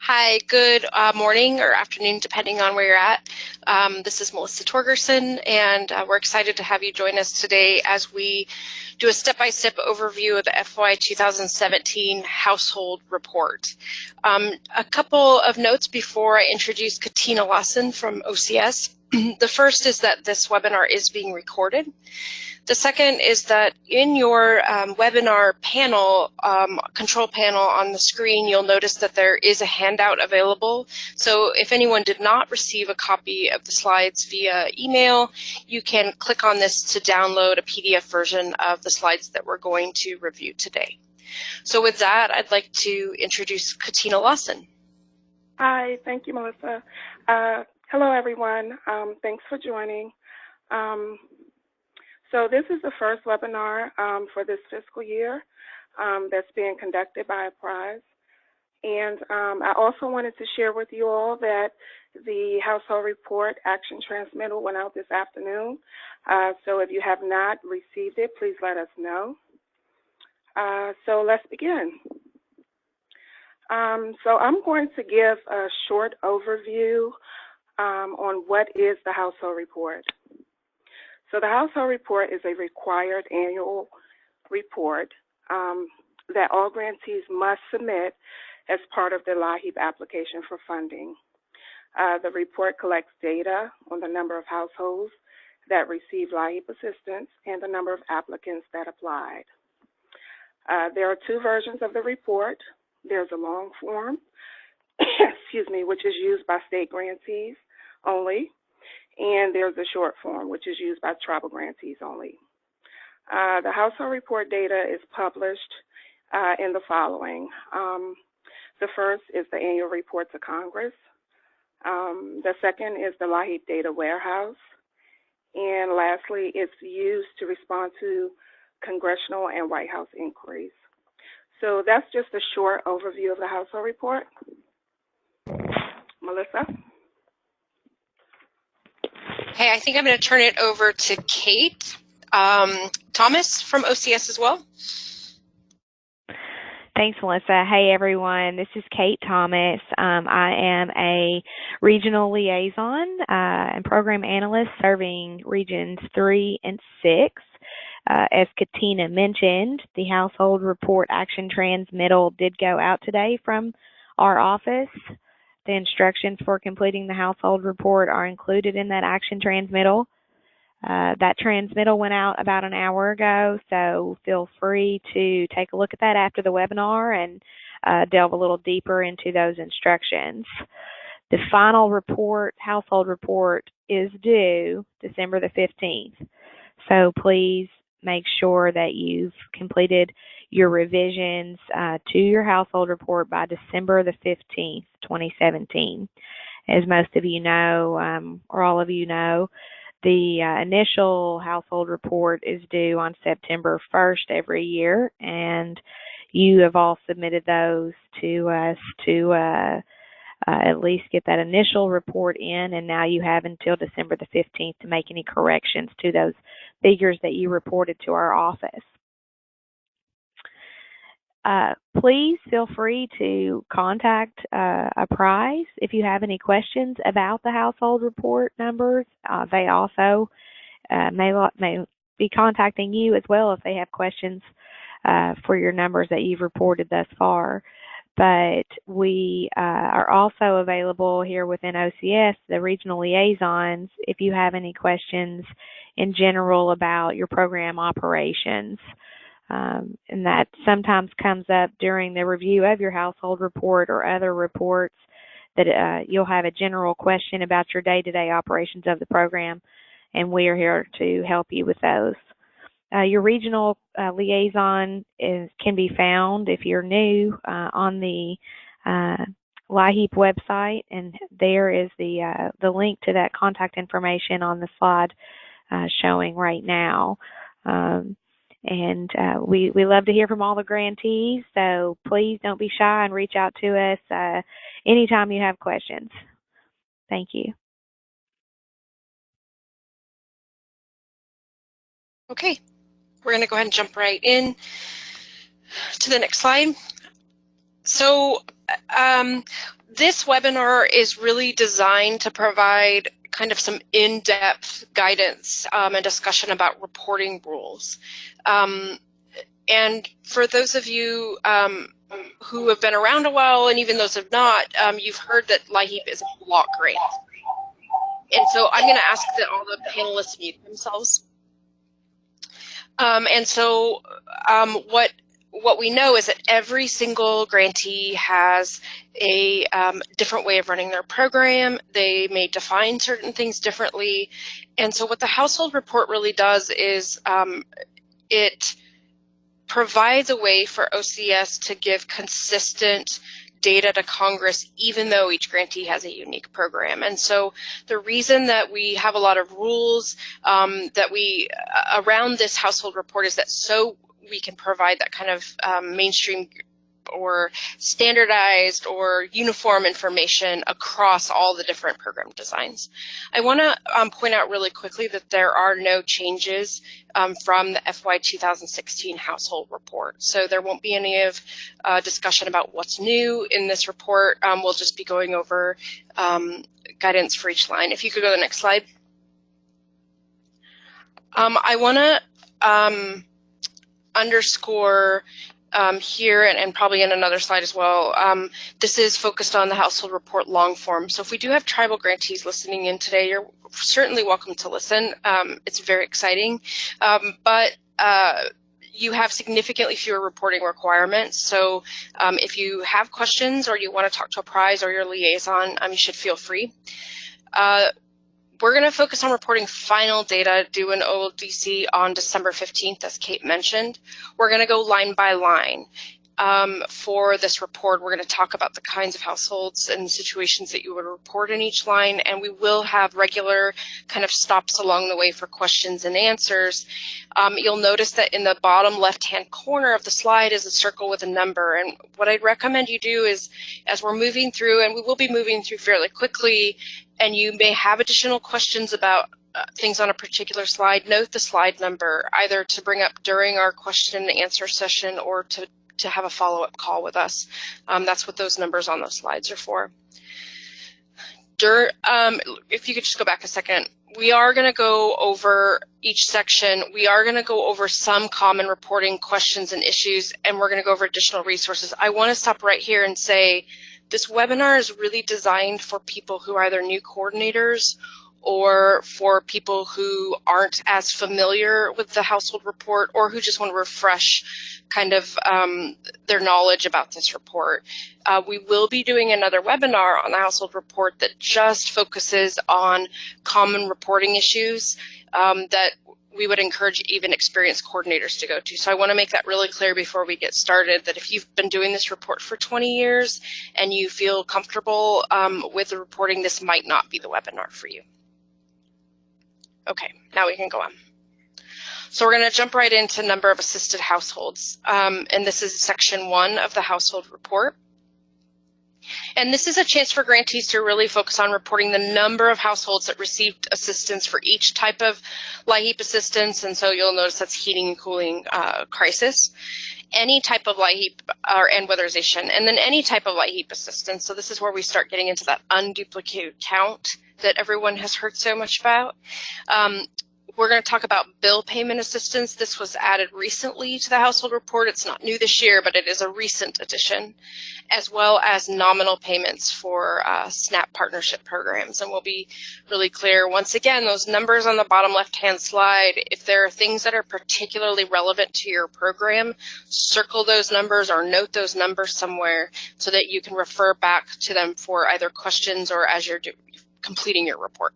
Hi, good morning or afternoon, depending on where you're at. This is Melissa Torgerson, and we're excited to have you join us today as we do a step-by-step overview of the FY 2017 Household Report. A couple of notes before I introduce Katina Lawson from OCS. The first is that this webinar is being recorded. The second is that in your webinar panel, control panel on the screen, you'll notice that there is a handout available. So if anyone did not receive a copy of the slides via email, you can click on this to download a PDF version of the slides that we're going to review today. So with that, I'd like to introduce Katina Lawson. Hi, thank you, Melissa. Hello, everyone. Thanks for joining. So this is the first webinar for this fiscal year that's being conducted by Apprise. And I also wanted to share with you all that the Household Report Action Transmittal went out this afternoon. So if you have not received it, please let us know. So let's begin. So I'm going to give a short overview on what is the Household Report. So the Household Report is a required annual report that all grantees must submit as part of their LIHEAP application for funding. The report collects data on the number of households that receive LIHEAP assistance and the number of applicants that applied. There are two versions of the report. There's a long form, excuse me, which is used by state grantees only. And there's a short form, which is used by tribal grantees only. The Household Report data is published in the following. The first is the annual report to Congress. The second is the LIHEAP data warehouse. And lastly, it's used to respond to congressional and White House inquiries. So that's just a short overview of the Household Report. Melissa? Okay, I think I'm going to turn it over to Kate Thomas from OCS as well. Thanks, Melissa. Hey, everyone. This is Kate Thomas. I am a regional liaison and program analyst serving regions 3 and 6. As Katina mentioned, the Household Report Action Transmittal did go out today from our office. The instructions for completing the Household Report are included in that action transmittal. That transmittal went out about an hour ago, so feel free to take a look at that after the webinar and delve a little deeper into those instructions. The final report, Household Report, is due December the 15th. So please make sure that you've completed your revisions to your Household Report by December the 15th, 2017. As most of you know, or all of you know, the initial Household Report is due on September 1st every year, and you have all submitted those to us to at least get that initial report in, and now you have until December the 15th to make any corrections to those figures that you reported to our office. Please feel free to contact Apprise if you have any questions about the Household Report numbers. They also may be contacting you as well if they have questions for your numbers that you've reported thus far. But we are also available here within OCS, the regional liaisons, if you have any questions in general about your program operations. And that sometimes comes up during the review of your Household Report or other reports, that you'll have a general question about your day-to-day operations of the program, and we are here to help you with those. Your regional liaison can be found, if you're new, on the LIHEAP website, and there is the link to that contact information on the slide showing right now. And we love to hear from all the grantees, so please don't be shy and reach out to us anytime you have questions. Thank you. Okay, we're going to go ahead and jump right in to the next slide. So this webinar is really designed to provide kind of some in-depth guidance and discussion about reporting rules. And for those of you who have been around a while, and even those who have not, you've heard that LIHEAP is a block grant. And so I'm going to ask that all the panelists mute themselves. What we know is that every single grantee has a different way of running their program. They may define certain things differently. And so what the household report really does is it provides a way for OCS to give consistent data to Congress, even though each grantee has a unique program. And so the reason that we have a lot of rules around this household report is that so we can provide that kind of mainstream or standardized or uniform information across all the different program designs. I want to point out really quickly that there are no changes from the FY 2016 household report. So there won't be any of discussion about what's new in this report. We'll just be going over guidance for each line. If you could go to the next slide. I want to underscore here and probably in another slide as well, this is focused on the household report long form. So if we do have tribal grantees listening in today, you're certainly welcome to listen. It's very exciting, but you have significantly fewer reporting requirements. So if you have questions or you want to talk to Apprise or your liaison, you should feel free. We're going to focus on reporting final data due in OLDC on December 15th, as Kate mentioned. We're going to go line by line. For this report, we're going to talk about the kinds of households and situations that you would report in each line, and we will have regular kind of stops along the way for questions and answers. You'll notice that in the bottom left-hand corner of the slide is a circle with a number, and what I'd recommend you do is, as we're moving through, and we will be moving through fairly quickly, and you may have additional questions about things on a particular slide, note the slide number, either to bring up during our question and answer session or to have a follow-up call with us. That's what those numbers on those slides are for. If you could just go back a second, we are going to go over each section. We are going to go over some common reporting questions and issues, and we're going to go over additional resources. I want to stop right here and say this webinar is really designed for people who are either new coordinators or for people who aren't as familiar with the household report or who just want to refresh kind of their knowledge about this report. We will be doing another webinar on the household report that just focuses on common reporting issues that we would encourage even experienced coordinators to go to. So I want to make that really clear before we get started that if you've been doing this report for 20 years and you feel comfortable with the reporting, this might not be the webinar for you. Okay, now we can go on. So we're going to jump right into number of assisted households. And this is section 1 of the household report. And this is a chance for grantees to really focus on reporting the number of households that received assistance for each type of LIHEAP assistance. And so you'll notice that's heating and cooling crisis, any type of LIHEAP and weatherization, and then any type of LIHEAP assistance. So this is where we start getting into that unduplicated count that everyone has heard so much about. We're going to talk about bill payment assistance. This was added recently to the household report. It's not new this year, but it is a recent addition, as well as nominal payments for SNAP partnership programs. And we'll be really clear, once again, those numbers on the bottom left-hand slide, if there are things that are particularly relevant to your program, circle those numbers or note those numbers somewhere so that you can refer back to them for either questions or as you're completing your report.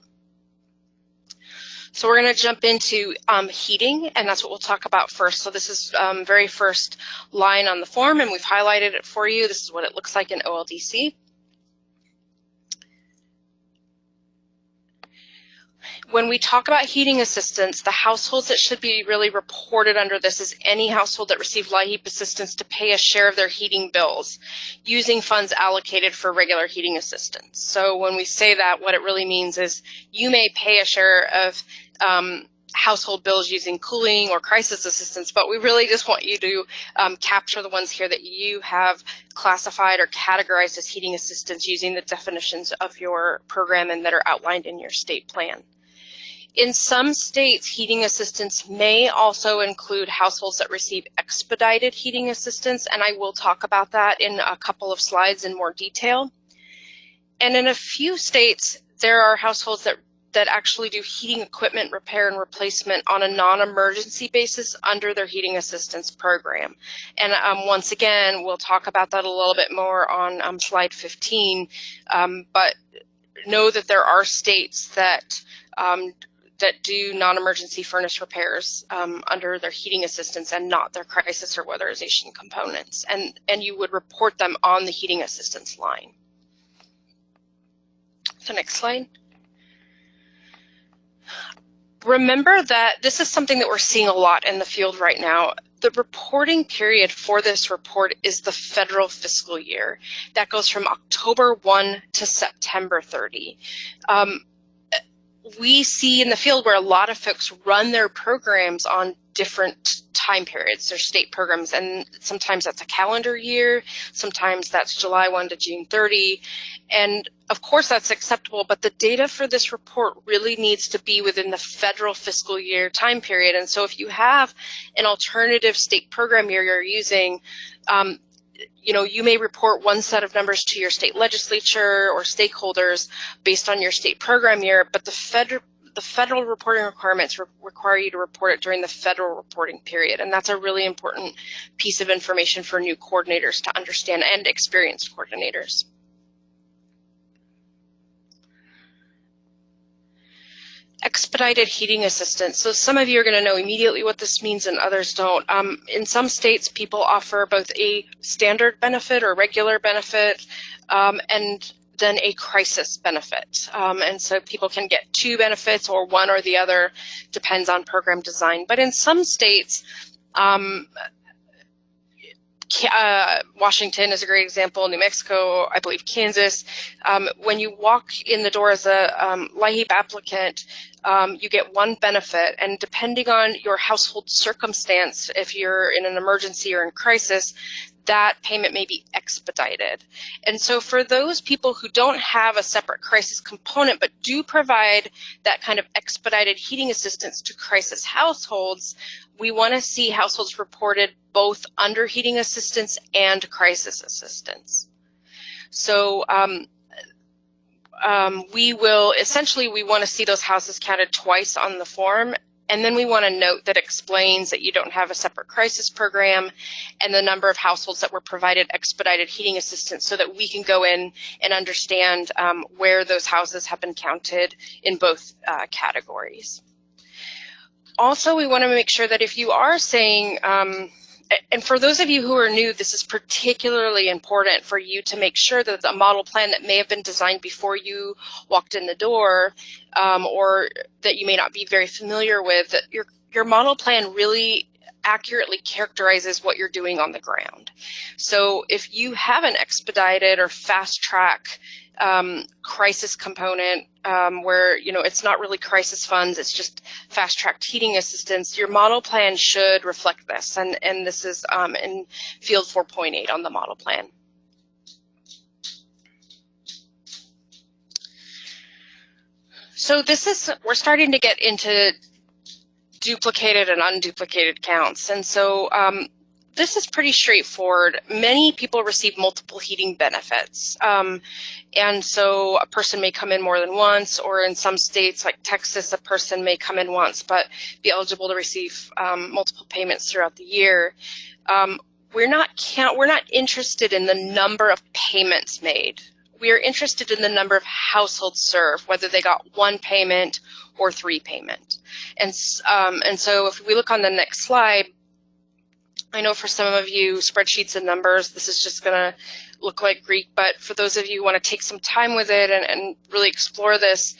So we're going to jump into heating, and that's what we'll talk about first. So this is very first line on the form, and we've highlighted it for you. This is what it looks like in OLDC. When we talk about heating assistance, the households that should be really reported under this is any household that received LIHEAP assistance to pay a share of their heating bills using funds allocated for regular heating assistance. So when we say that, what it really means is you may pay a share of household bills using cooling or crisis assistance, but we really just want you to capture the ones here that you have classified or categorized as heating assistance using the definitions of your program and that are outlined in your state plan. In some states, heating assistance may also include households that receive expedited heating assistance, and I will talk about that in a couple of slides in more detail. And in a few states, there are households that actually do heating equipment repair and replacement on a non-emergency basis under their heating assistance program. And once again, we'll talk about that a little bit more on slide 15, but know that there are states that do non-emergency furnace repairs under their heating assistance and not their crisis or weatherization components. And you would report them on the heating assistance line. So next slide. Remember that this is something that we're seeing a lot in the field right now. The reporting period for this report is the federal fiscal year. That goes from October 1 to September 30. We see in the field where a lot of folks run their programs on different time periods, their state programs, and sometimes that's a calendar year, sometimes that's July 1 to June 30, and of course that's acceptable, but the data for this report really needs to be within the federal fiscal year time period. And so if you have an alternative state program year you're using, you may report one set of numbers to your state legislature or stakeholders based on your state program year, but the federal reporting requirements require you to report it during the federal reporting period, and that's a really important piece of information for new coordinators to understand and experienced coordinators. Expedited heating assistance. So some of you are going to know immediately what this means and others don't. In some states, people offer both a standard benefit or regular benefit and then a crisis benefit. And so people can get two benefits or one or the other, depends on program design. But in some states, Washington is a great example, New Mexico, I believe Kansas. When you walk in the door as a LIHEAP applicant, you get one benefit, and depending on your household circumstance, if you're in an emergency or in crisis, that payment may be expedited. And so for those people who don't have a separate crisis component but do provide that kind of expedited heating assistance to crisis households, we want to see households reported both under heating assistance and crisis assistance. So we want to see those houses counted twice on the form, and then we want a note that explains that you don't have a separate crisis program and the number of households that were provided expedited heating assistance so that we can go in and understand where those houses have been counted in both categories. Also, we want to make sure that if you are saying, and for those of you who are new, this is particularly important for you to make sure that the model plan that may have been designed before you walked in the door or that you may not be very familiar with, that your model plan really accurately characterizes what you're doing on the ground. So if you have an expedited or fast track crisis component where it's not really crisis funds, it's just fast tracked heating assistance, your model plan should reflect this, and this is in field 4.8 on the model plan. So we're starting to get into duplicated and unduplicated counts, and so this is pretty straightforward. Many people receive multiple heating benefits. And so a person may come in more than once, or in some states like Texas, a person may come in once but be eligible to receive multiple payments throughout the year. We're not interested in the number of payments made. We are interested in the number of households served, whether they got one payment or three payment. And so if we look on the next slide, I know for some of you, spreadsheets and numbers, this is just going to look like Greek, but for those of you who want to take some time with it and really explore this,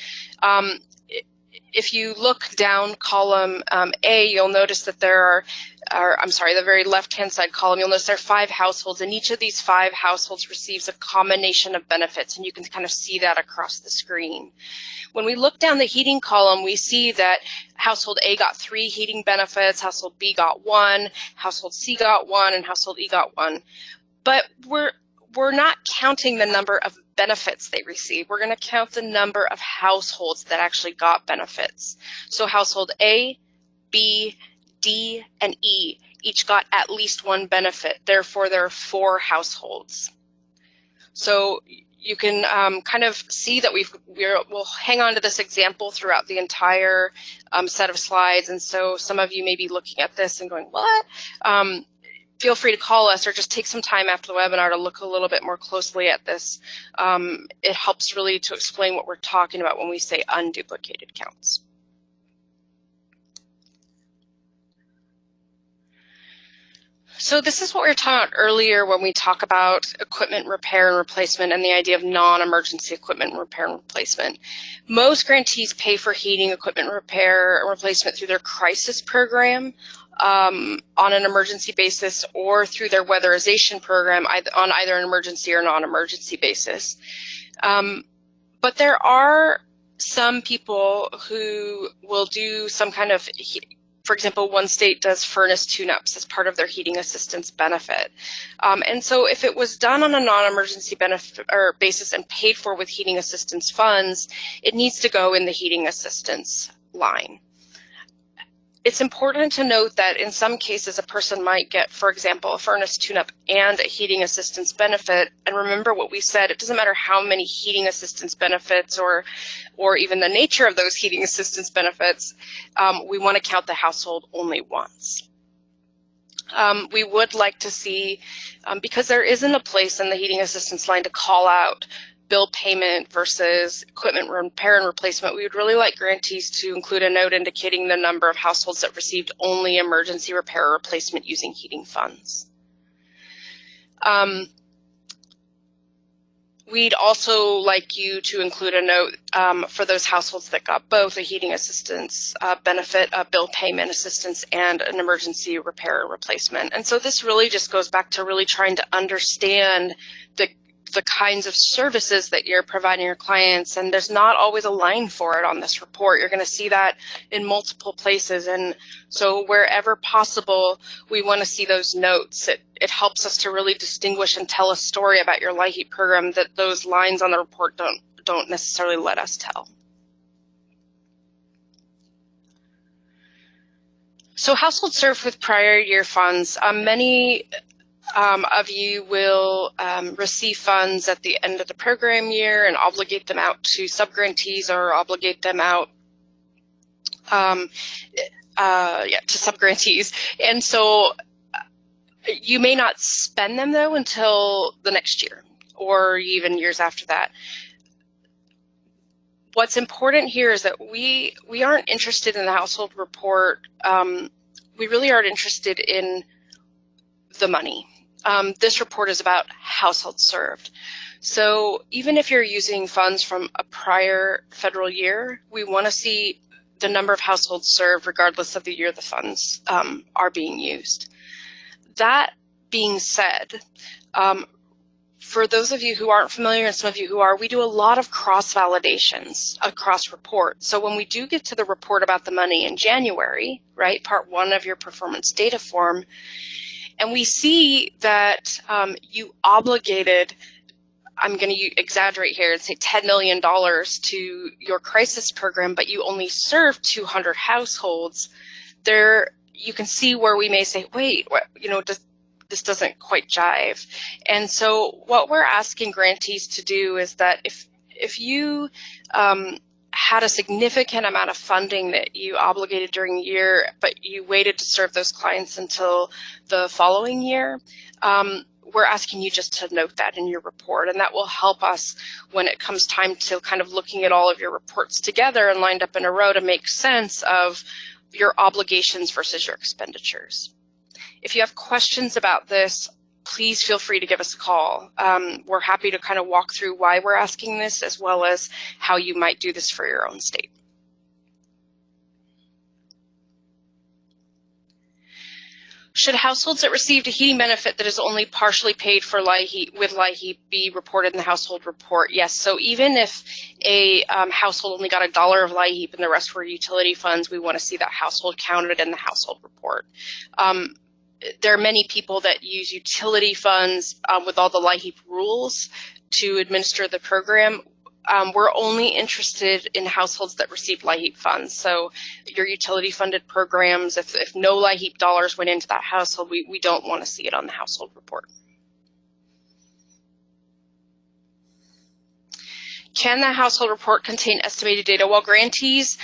if you look down column A, you'll notice that there are the very left-hand side column, you'll notice there are 5 households, and each of these 5 households receives a combination of benefits, and you can kind of see that across the screen. When we look down the heating column, we see that household A got 3 heating benefits, household B got 1, household C got 1, and household E got 1. But we're not counting the number of benefits they receive. We're going to count the number of households that actually got benefits. So household A, B, D, and E each got at least 1 benefit. Therefore, there are 4 households. So you can kind of see that we'll hang on to this example throughout the entire set of slides. And so some of you may be looking at this and going, what? Feel free to call us or just take some time after the webinar to look a little bit more closely at this. It helps really to explain what we're talking about when we say unduplicated counts. So this is what we were talking about earlier when we talk about equipment repair and replacement and the idea of non-emergency equipment repair and replacement. Most grantees pay for heating equipment repair and replacement through their crisis program on an emergency basis, or through their weatherization program on either an emergency or non-emergency basis. But there are some people who will do some kind of, for example, one state does furnace tune-ups as part of their heating assistance benefit. And so if it was done on a non-emergency benefit or basis and paid for with heating assistance funds, it needs to go in the heating assistance line. It's important to note that in some cases a person might get, for example, a furnace tune-up and a heating assistance benefit. And remember what we said, it doesn't matter how many heating assistance benefits or even the nature of those heating assistance benefits, we want to count the household only once. We would like to see, because there isn't a place in the heating assistance line to call out bill payment versus equipment repair and replacement, we would really like grantees to include a note indicating the number of households that received only emergency repair or replacement using heating funds. We'd also like you to include a note for those households that got both a heating assistance benefit, a bill payment assistance, and an emergency repair or replacement. And so this really just goes back to really trying to understand the kinds of services that you're providing your clients, and there's not always a line for it on this report. You're going to see that in multiple places, and so wherever possible, we want to see those notes. It helps us to really distinguish and tell a story about your LIHEAP program that those lines on the report don't necessarily let us tell. So households served with prior year funds, many of you will receive funds at the end of the program year and obligate them out to subgrantees or obligate them out to subgrantees. And so you may not spend them though until the next year or even years after that. What's important here is that we aren't interested in the household report. We really aren't interested in the money. This report is about households served. So even if you're using funds from a prior federal year, we want to see the number of households served regardless of the year the funds are being used. That being said, for those of you who aren't familiar and some of you who are, we do a lot of cross-validations across reports. So when we do get to the report about the money in January, right, part 1 of your performance data form, and we see that you obligated, I'm going to exaggerate here and say $10 million to your crisis program, but you only served 200 households, there you can see where we may say, wait, this doesn't quite jive. And so what we're asking grantees to do is that if you had a significant amount of funding that you obligated during the year, but you waited to serve those clients until the following year, we're asking you just to note that in your report, and that will help us when it comes time to kind of looking at all of your reports together and lined up in a row to make sense of your obligations versus your expenditures. If you have questions about this, please feel free to give us a call. We're happy to kind of walk through why we're asking this, as well as how you might do this for your own state. Should households that received a heating benefit that is only partially paid for with LIHEAP be reported in the household report? Yes. So even if a household only got $1 of LIHEAP and the rest were utility funds, we want to see that household counted in the household report. There are many people that use utility funds with all the LIHEAP rules to administer the program. We're only interested in households that receive LIHEAP funds. So your utility funded programs, if no LIHEAP dollars went into that household, we don't want to see it on the household report. Can the household report contain estimated data? Well, grantees,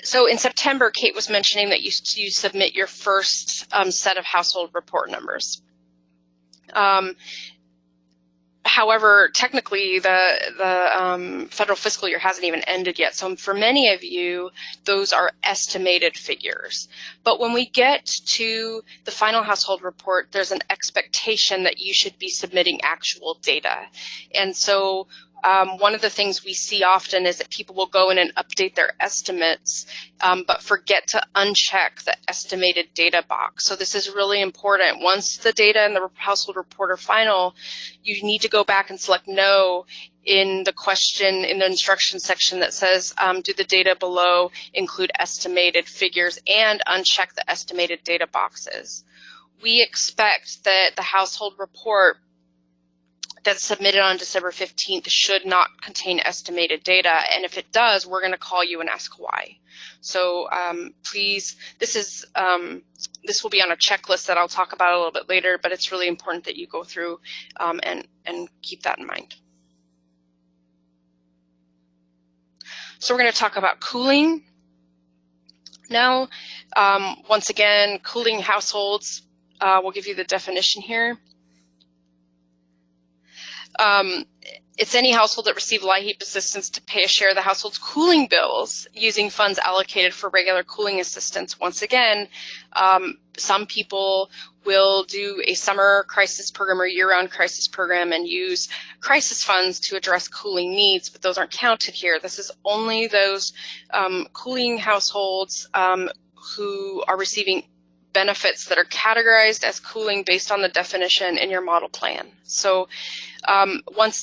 so in September, Kate was mentioning that you submit your first set of household report numbers. However, technically, the federal fiscal year hasn't even ended yet. So for many of you, those are estimated figures. But when we get to the final household report, there's an expectation that you should be submitting actual data. And so one of the things we see often is that people will go in and update their estimates, but forget to uncheck the estimated data box. So this is really important. Once the data in the household report are final, you need to go back and select no in the question in the instruction section that says, do the data below include estimated figures, and uncheck the estimated data boxes. We expect that the household report that's submitted on December 15th should not contain estimated data, and if it does, we're going to call you and ask why. So please, this will be on a checklist that I'll talk about a little bit later, but it's really important that you go through and keep that in mind. So we're going to talk about cooling now. Once again, cooling households, we'll give you the definition here. It's any household that received LIHEAP assistance to pay a share of the household's cooling bills using funds allocated for regular cooling assistance. Once again, some people will do a summer crisis program or year-round crisis program and use crisis funds to address cooling needs, but those aren't counted here. This is only those cooling households who are receiving benefits that are categorized as cooling based on the definition in your model plan. So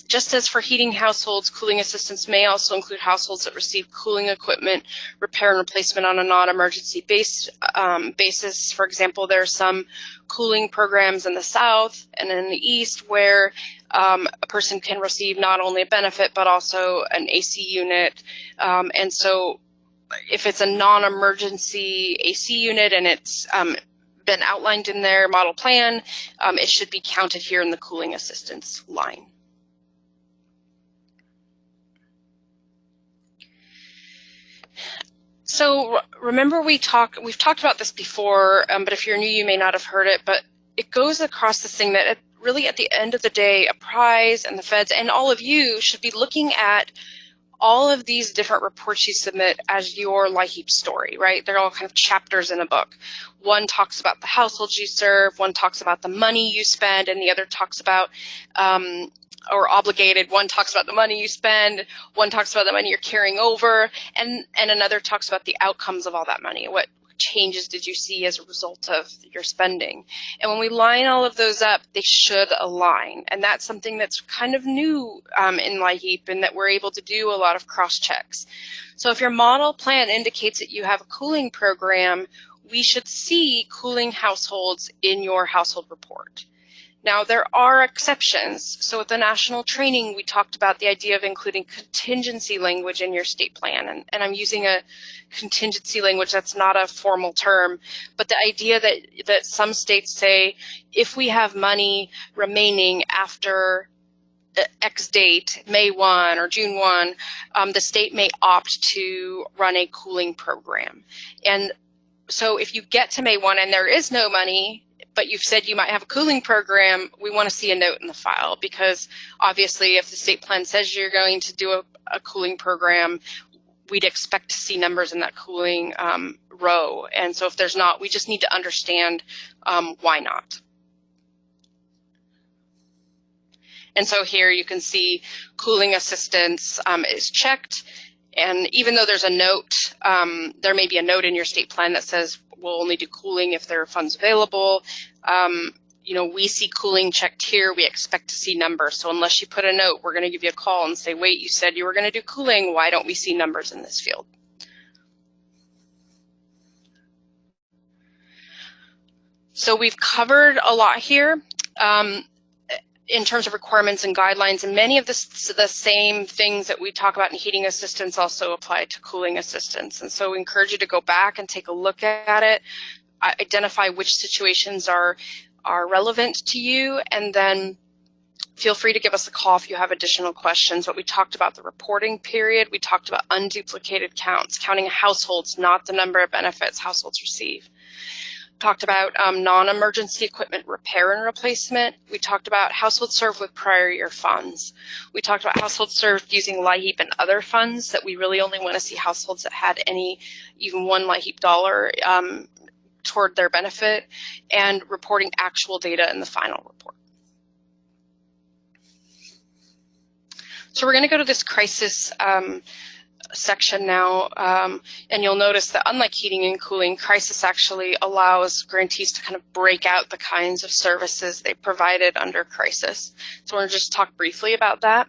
just as for heating households, cooling assistance may also include households that receive cooling equipment repair and replacement on a non-emergency basis. For example, there are some cooling programs in the South and in the East where a person can receive not only a benefit but also an AC unit. And so if it's a non-emergency AC unit and it's been outlined in their model plan, it should be counted here in the cooling assistance line. So remember we've talked about this before, but if you're new, you may not have heard it, but it goes across this thing that really at the end of the day, Apprise and the feds and all of you should be looking at all of these different reports you submit as your LIHEAP story, right? They're all kind of chapters in a book. One talks about the households you serve, one talks about the money you spend, and the other talks about, or obligated, one talks about the money you spend, one talks about the money you're carrying over, and another talks about the outcomes of all that money. What changes did you see as a result of your spending? And when we line all of those up, they should align. And that's something that's kind of new in LIHEAP, and that we're able to do a lot of cross checks. So if your model plan indicates that you have a cooling program, we should see cooling households in your household report. Now, there are exceptions. So with the national training, we talked about the idea of including contingency language in your state plan. And I'm using a contingency language that's not a formal term, but the idea that some states say, if we have money remaining after X date, May 1 or June 1, the state may opt to run a cooling program. And so if you get to May 1 and there is no money, but you've said you might have a cooling program, we want to see a note in the file, because obviously if the state plan says you're going to do a cooling program, we'd expect to see numbers in that cooling row. And so if there's not, we just need to understand why not. And so here you can see cooling assistance is checked. And even though there's a note, there may be a note in your state plan that says we'll only do cooling if there are funds available. You know, we see cooling checked here, we expect to see numbers. So unless you put a note, we're going to give you a call and say, wait, you said you were going to do cooling. Why don't we see numbers in this field? So we've covered a lot here in terms of requirements and guidelines, and many of the same things that we talk about in heating assistance also apply to cooling assistance. And so we encourage you to go back and take a look at it, identify which situations are relevant to you, and then feel free to give us a call if you have additional questions. But we talked about the reporting period. We talked about unduplicated counts, counting households, not the number of benefits households receive. Talked about non-emergency equipment repair and replacement. We talked about households served with prior year funds. We talked about households served using LIHEAP and other funds, that we really only want to see households that had even one LIHEAP dollar toward their benefit, and reporting actual data in the final report. So we're going to go to this crisis section now, and you'll notice that unlike heating and cooling, crisis actually allows grantees to kind of break out the kinds of services they provided under crisis. So we're going to just talk briefly about that.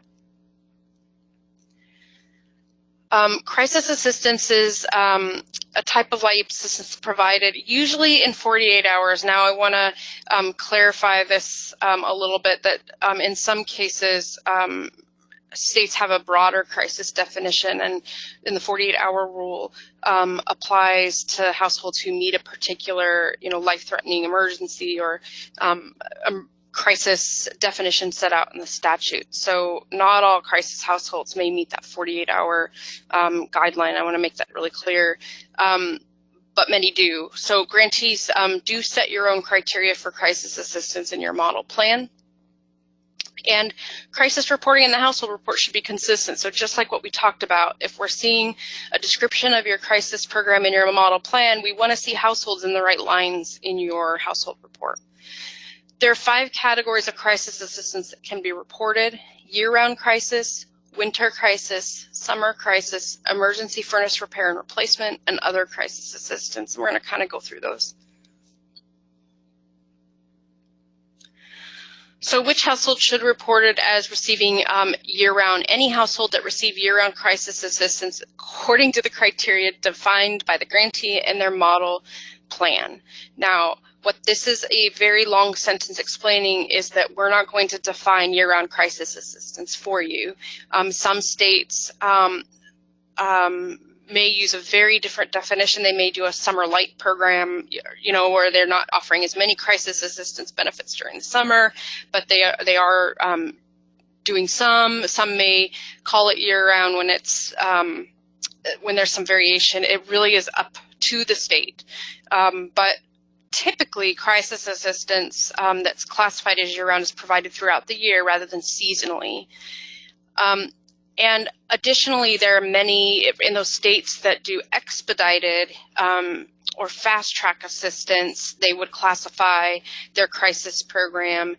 Crisis assistance is a type of LIHEAP assistance provided usually in 48 hours. Now I want to clarify this a little bit, that in some cases states have a broader crisis definition, and in the 48-hour rule applies to households who meet a particular, life-threatening emergency or crisis definition set out in the statute. So not all crisis households may meet that 48-hour guideline. I want to make that really clear. But many do. So grantees do set your own criteria for crisis assistance in your model plan. And crisis reporting in the household report should be consistent. So just like what we talked about, if we're seeing a description of your crisis program in your model plan, we want to see households in the right lines in your household report. There are 5 categories of crisis assistance that can be reported: year-round crisis, winter crisis, summer crisis, emergency furnace repair and replacement, and other crisis assistance. And we're going to kind of go through those. So which household should report it as receiving year-round? Any household that receive year-round crisis assistance according to the criteria defined by the grantee in their model plan. Now, what this is a very long sentence explaining is that we're not going to define year-round crisis assistance for you. Some states may use a very different definition. They may do a summer light program, where they're not offering as many crisis assistance benefits during the summer, but they are doing some. Some may call it year-round when it's when there's some variation. It really is up to the state, but typically crisis assistance that's classified as year-round is provided throughout the year rather than seasonally. And additionally, there are many in those states that do expedited or fast track assistance. They would classify their crisis program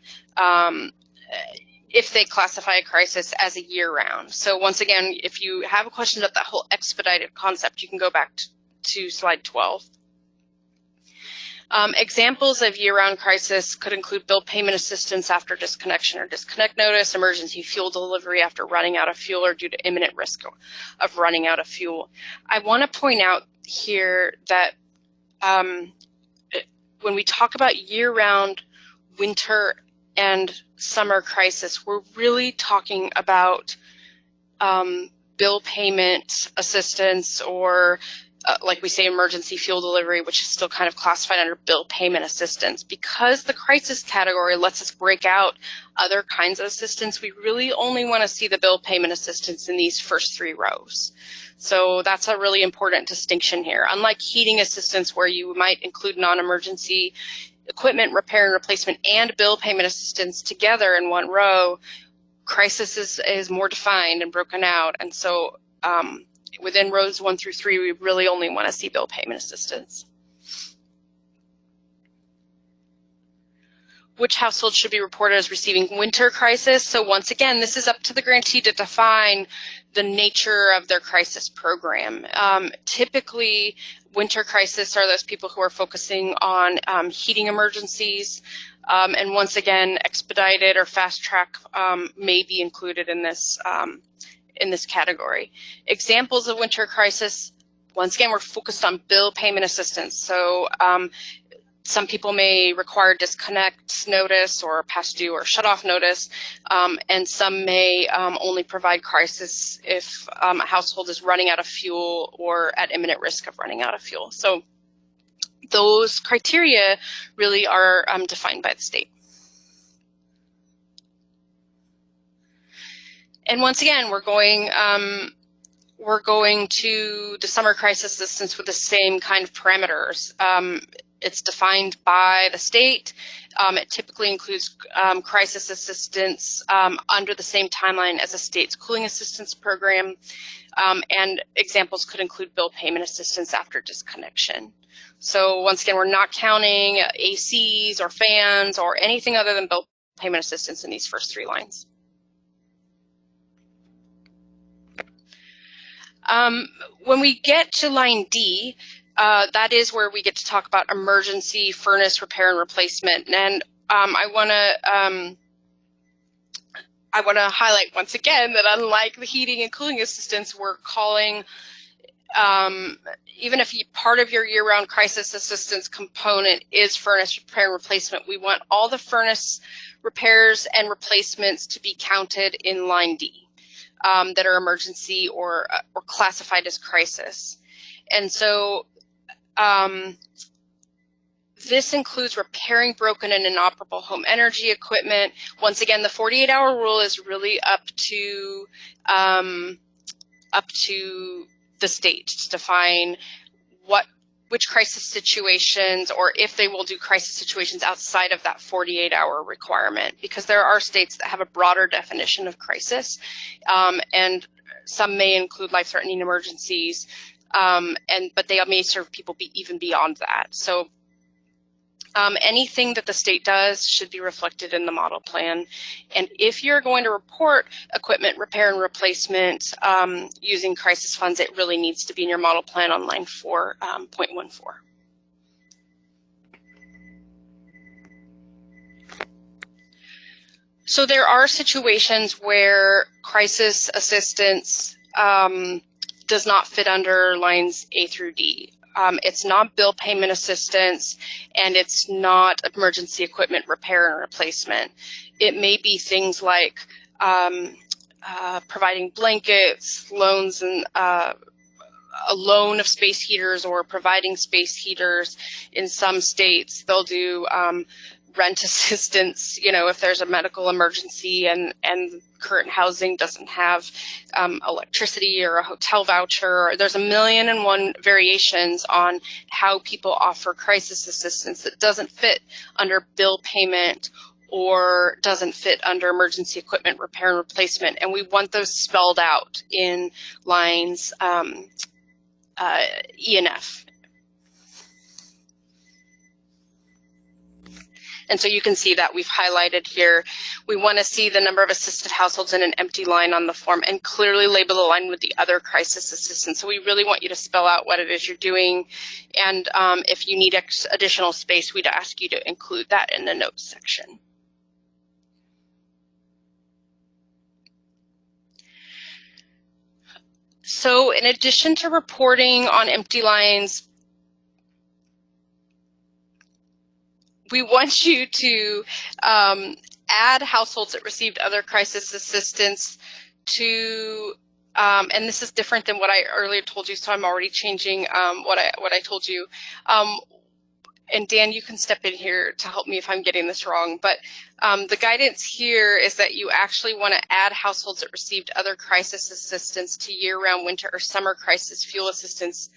if they classify a crisis as a year-round. So once again, if you have a question about that whole expedited concept, you can go back to slide 12. Examples of year-round crisis could include bill payment assistance after disconnection or disconnect notice, emergency fuel delivery after running out of fuel or due to imminent risk of running out of fuel. I want to point out here that when we talk about year-round, winter, and summer crisis, we're really talking about bill payment assistance, or like we say, emergency fuel delivery, which is still kind of classified under bill payment assistance. Because the crisis category lets us break out other kinds of assistance, we really only want to see the bill payment assistance in these first 3 rows. So that's a really important distinction here. Unlike heating assistance, where you might include non-emergency equipment repair and replacement and bill payment assistance together in one row, crisis is more defined and broken out. And so within rows 1 through 3, we really only want to see bill payment assistance. which households should be reported as receiving winter crisis. So once again, this is up to the grantee to define the nature of their crisis program. Typically, winter crisis are those people who are focusing on heating emergencies. And once again, expedited or fast track may be included in this category. Examples of winter crisis, once again, we're focused on bill payment assistance. So some people may require disconnect notice or past due or shut off notice, and some may only provide crisis if a household is running out of fuel or at imminent risk of running out of fuel. So those criteria really are defined by the state. And once again, we're going to the summer crisis assistance with the same kind of parameters. It's defined by the state. It typically includes crisis assistance under the same timeline as a state's cooling assistance program, and examples could include bill payment assistance after disconnection. So once again, we're not counting ACs or fans or anything other than bill payment assistance in these first three lines. When we get to line D, that is where we get to talk about emergency furnace repair and replacement. And I want to highlight once again that unlike the heating and cooling assistance, we're calling, even if part of your year-round crisis assistance component is furnace repair and replacement, we want all the furnace repairs and replacements to be counted in line D. That are emergency or classified as crisis. And so this includes repairing broken and inoperable home energy equipment. Once again, the 48-hour rule is really up to the state to define which crisis situations, or if they will do crisis situations outside of that 48-hour requirement, because there are states that have a broader definition of crisis, and some may include life-threatening emergencies, but they may serve people even beyond that. So anything that the state does should be reflected in the model plan. And if you're going to report equipment repair and replacement using crisis funds, it really needs to be in your model plan on line 4.14. So there are situations where crisis assistance does not fit under lines A through D. It's not bill payment assistance, and it's not emergency equipment repair and replacement. It may be things like providing blankets, loans, and a loan of space heaters, or providing space heaters. In some states, they'll do rent assistance, if there's a medical emergency and current housing doesn't have electricity or a hotel voucher. There's 1,000,001 variations on how people offer crisis assistance that doesn't fit under bill payment or doesn't fit under emergency equipment repair and replacement. And we want those spelled out in lines E and F. And so you can see that we've highlighted here. We want to see the number of assisted households in an empty line on the form and clearly label the line with the other crisis assistance. So we really want you to spell out what it is you're doing. And if you need additional space, we'd ask you to include that in the notes section. So in addition to reporting on empty lines, we want you to add households that received other crisis assistance to, and this is different than what I earlier told you, so I'm already changing what I told you. And Dan, you can step in here to help me if I'm getting this wrong, but the guidance here is that you actually want to add households that received other crisis assistance to year-round winter or summer crisis fuel assistance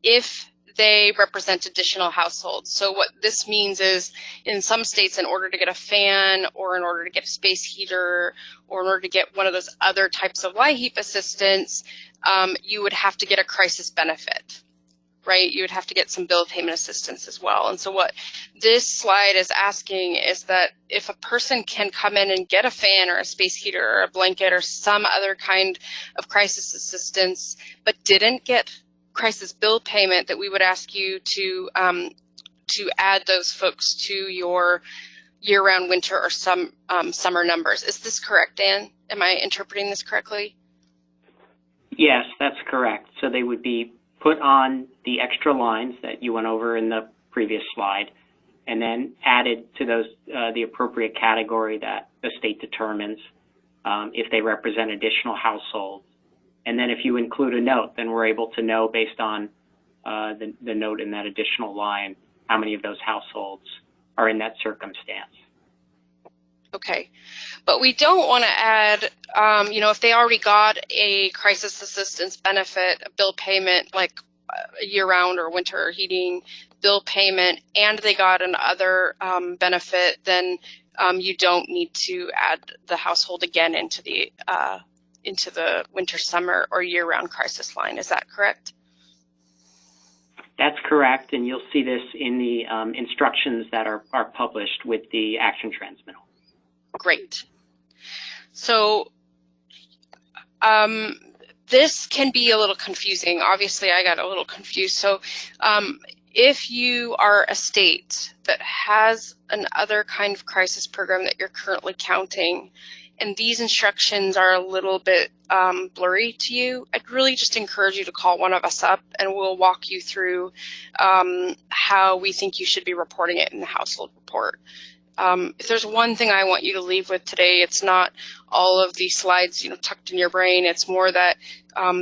if they represent additional households. So what this means is, in some states, in order to get a fan or in order to get a space heater or in order to get one of those other types of LIHEAP assistance, you would have to get a crisis benefit, right? You would have to get some bill payment assistance as well. And so what this slide is asking is that if a person can come in and get a fan or a space heater or a blanket or some other kind of crisis assistance, but didn't get crisis bill payment, that we would ask you to add those folks to your year-round, winter, or summer numbers. Is this correct, Dan? Am I interpreting this correctly? Yes, that's correct. So they would be put on the extra lines that you went over in the previous slide, and then added to those the appropriate category that the state determines if they represent additional households. And then if you include a note, then we're able to know based on the note in that additional line how many of those households are in that circumstance. Okay. But we don't want to add, if they already got a crisis assistance benefit, a bill payment like year-round or winter heating bill payment, and they got another benefit, then you don't need to add the household again into the winter, summer, or year-round crisis line. Is that correct? That's correct, and you'll see this in the instructions that are published with the action transmittal. Great. So this can be a little confusing. Obviously, I got a little confused. So if you are a state that has another kind of crisis program that you're currently counting, and these instructions are a little bit blurry to you, I'd really just encourage you to call one of us up and we'll walk you through how we think you should be reporting it in the household report. If there's one thing I want you to leave with today, it's not all of these slides, tucked in your brain. It's more that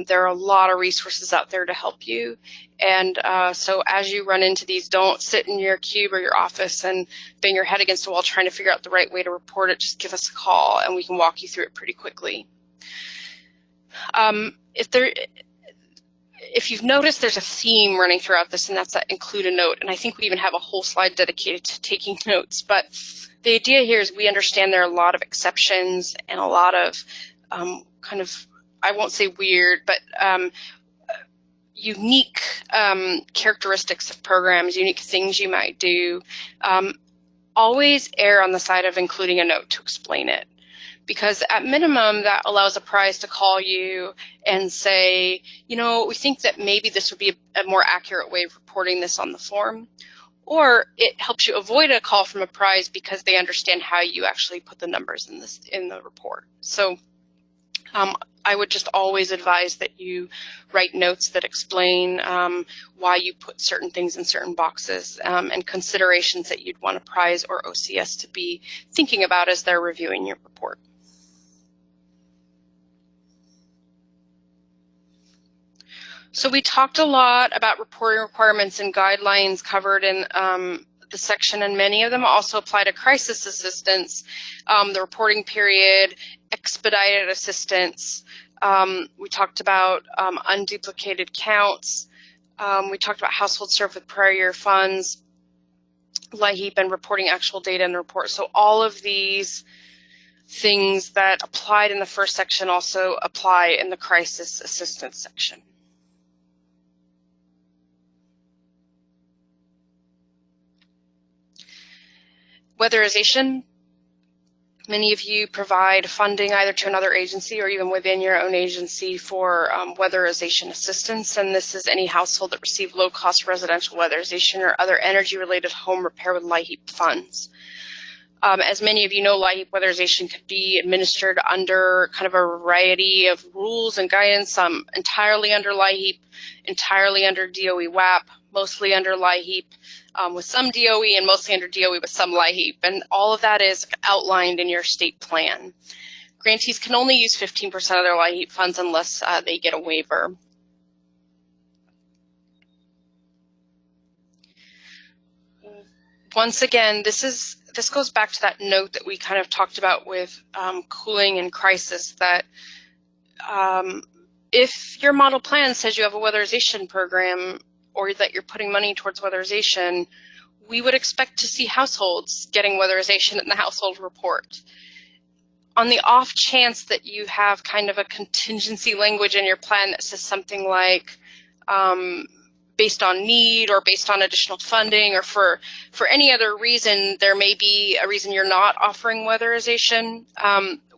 there are a lot of resources out there to help you. And so as you run into these, don't sit in your cube or your office and bang your head against the wall trying to figure out the right way to report it. Just give us a call and we can walk you through it pretty quickly. If you've noticed, there's a theme running throughout this, and that's that include a note. And I think we even have a whole slide dedicated to taking notes. But the idea here is we understand there are a lot of exceptions and a lot of kind of, I won't say weird, but unique characteristics of programs, unique things you might do. Always err on the side of including a note to explain it. Because at minimum, that allows Apprise to call you and say, we think that maybe this would be a more accurate way of reporting this on the form. Or it helps you avoid a call from Apprise because they understand how you actually put the numbers in the report. So I would just always advise that you write notes that explain why you put certain things in certain boxes and considerations that you'd want Apprise or OCS to be thinking about as they're reviewing your report. So we talked a lot about reporting requirements and guidelines covered in the section, and many of them also apply to crisis assistance, the reporting period, expedited assistance. We talked about unduplicated counts. We talked about households served with prior year funds, LIHEAP, and reporting actual data in the report. So all of these things that applied in the first section also apply in the crisis assistance section. Weatherization. Many of you provide funding either to another agency or even within your own agency for weatherization assistance, and this is any household that receive low-cost residential weatherization or other energy-related home repair with LIHEAP funds. As many of you know, LIHEAP weatherization could be administered under kind of a variety of rules and guidance, entirely under LIHEAP, entirely under DOE WAP, mostly under LIHEAP, with some DOE, and mostly under DOE with some LIHEAP, and all of that is outlined in your state plan. Grantees can only use 15% of their LIHEAP funds unless they get a waiver. Once again, this goes back to that note that we kind of talked about with cooling and crisis, that if your model plan says you have a weatherization program or that you're putting money towards weatherization, we would expect to see households getting weatherization in the household report. On the off chance that you have kind of a contingency language in your plan that says something like, based on need or based on additional funding or for any other reason, there may be a reason you're not offering weatherization,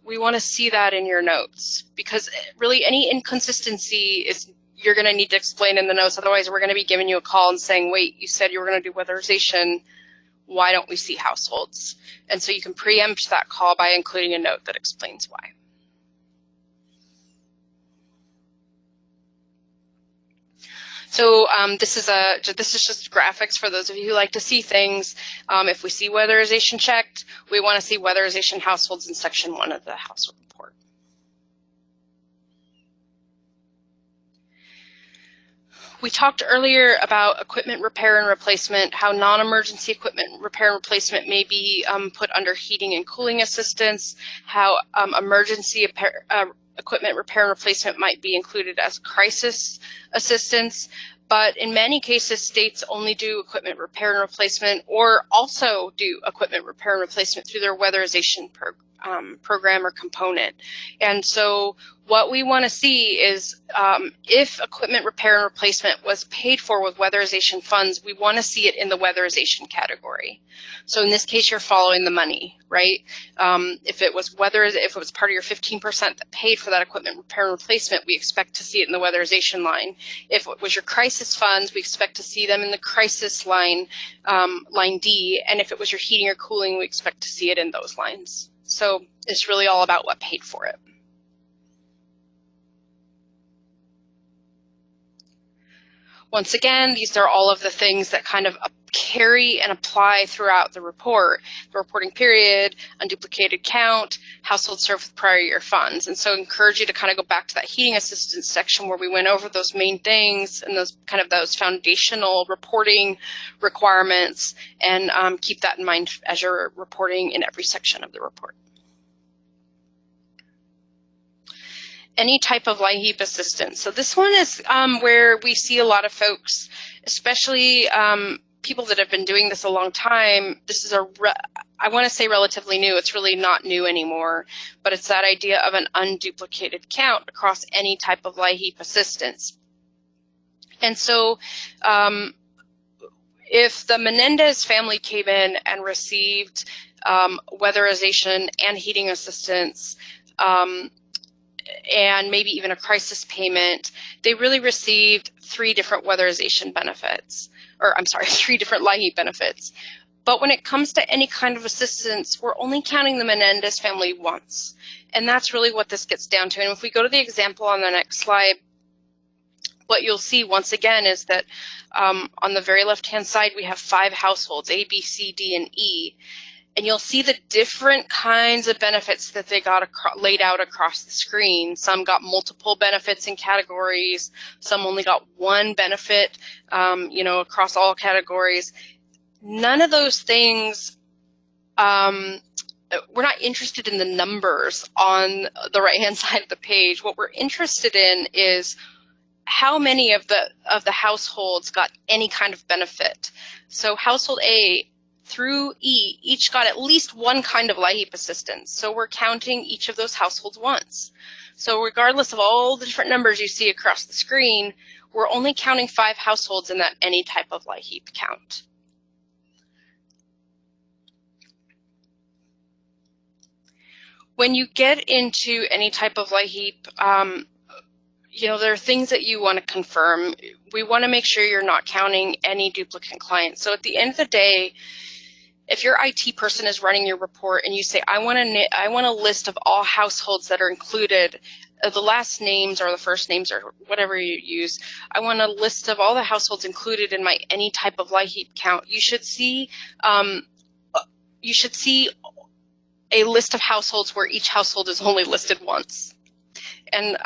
we want to see that in your notes, because really any inconsistency is you're going to need to explain in the notes. Otherwise, we're going to be giving you a call and saying, wait, you said you were going to do weatherization. Why don't we see households? And so you can preempt that call by including a note that explains why. So this is just graphics for those of you who like to see things. If we see weatherization checked, we want to see weatherization households in section 1 of the household report. We talked earlier about equipment repair and replacement, how non-emergency equipment repair and replacement may be put under heating and cooling assistance, how emergency equipment repair and replacement might be included as crisis assistance. But in many cases, states only do equipment repair and replacement, or also do equipment repair and replacement through their weatherization program or component. And so what we want to see is if equipment repair and replacement was paid for with weatherization funds, we want to see it in the weatherization category. So in this case, you're following the money, right? If it was part of your 15% that paid for that equipment repair and replacement, we expect to see it in the weatherization line. If it was your crisis funds, we expect to see them in the crisis line, line D. And if it was your heating or cooling, we expect to see it in those lines. So it's really all about what paid for it. Once again, these are all of the things that kind of carry and apply throughout the report: the reporting period, unduplicated count, household served with prior year funds. And so I encourage you to kind of go back to that heating assistance section where we went over those main things and those foundational reporting requirements, and keep that in mind as you're reporting in every section of the report. Any type of LIHEAP assistance. So this one is where we see a lot of folks, especially people that have been doing this a long time. This is I want to say relatively new. It's really not new anymore, but it's that idea of an unduplicated count across any type of LIHEAP assistance. And so if the Menendez family came in and received weatherization and heating assistance, and maybe even a crisis payment, they really received 3 different weatherization benefits, or I'm sorry, 3 different LIHEAP benefits. But when it comes to any kind of assistance, we're only counting the Menendez family once. And that's really what this gets down to. And if we go to the example on the next slide, what you'll see once again is that on the very left-hand side, we have 5 households, A, B, C, D, and E. And you'll see the different kinds of benefits that they got laid out across the screen. Some got multiple benefits in categories. Some only got 1 benefit, across all categories. None of those things, we're not interested in the numbers on the right-hand side of the page. What we're interested in is how many of the households got any kind of benefit. So household A through E each got at least 1 kind of LIHEAP assistance. So we're counting each of those households once. So regardless of all the different numbers you see across the screen, we're only counting 5 households in that any type of LIHEAP count. When you get into any type of LIHEAP, there are things that you want to confirm. We want to make sure you're not counting any duplicate clients. So at the end of the day, if your IT person is running your report and you say, I want a list of all households that are included, the last names or the first names or whatever you use, I want a list of all the households included in my any type of LIHEAP count. You should see a list of households where each household is only listed once. And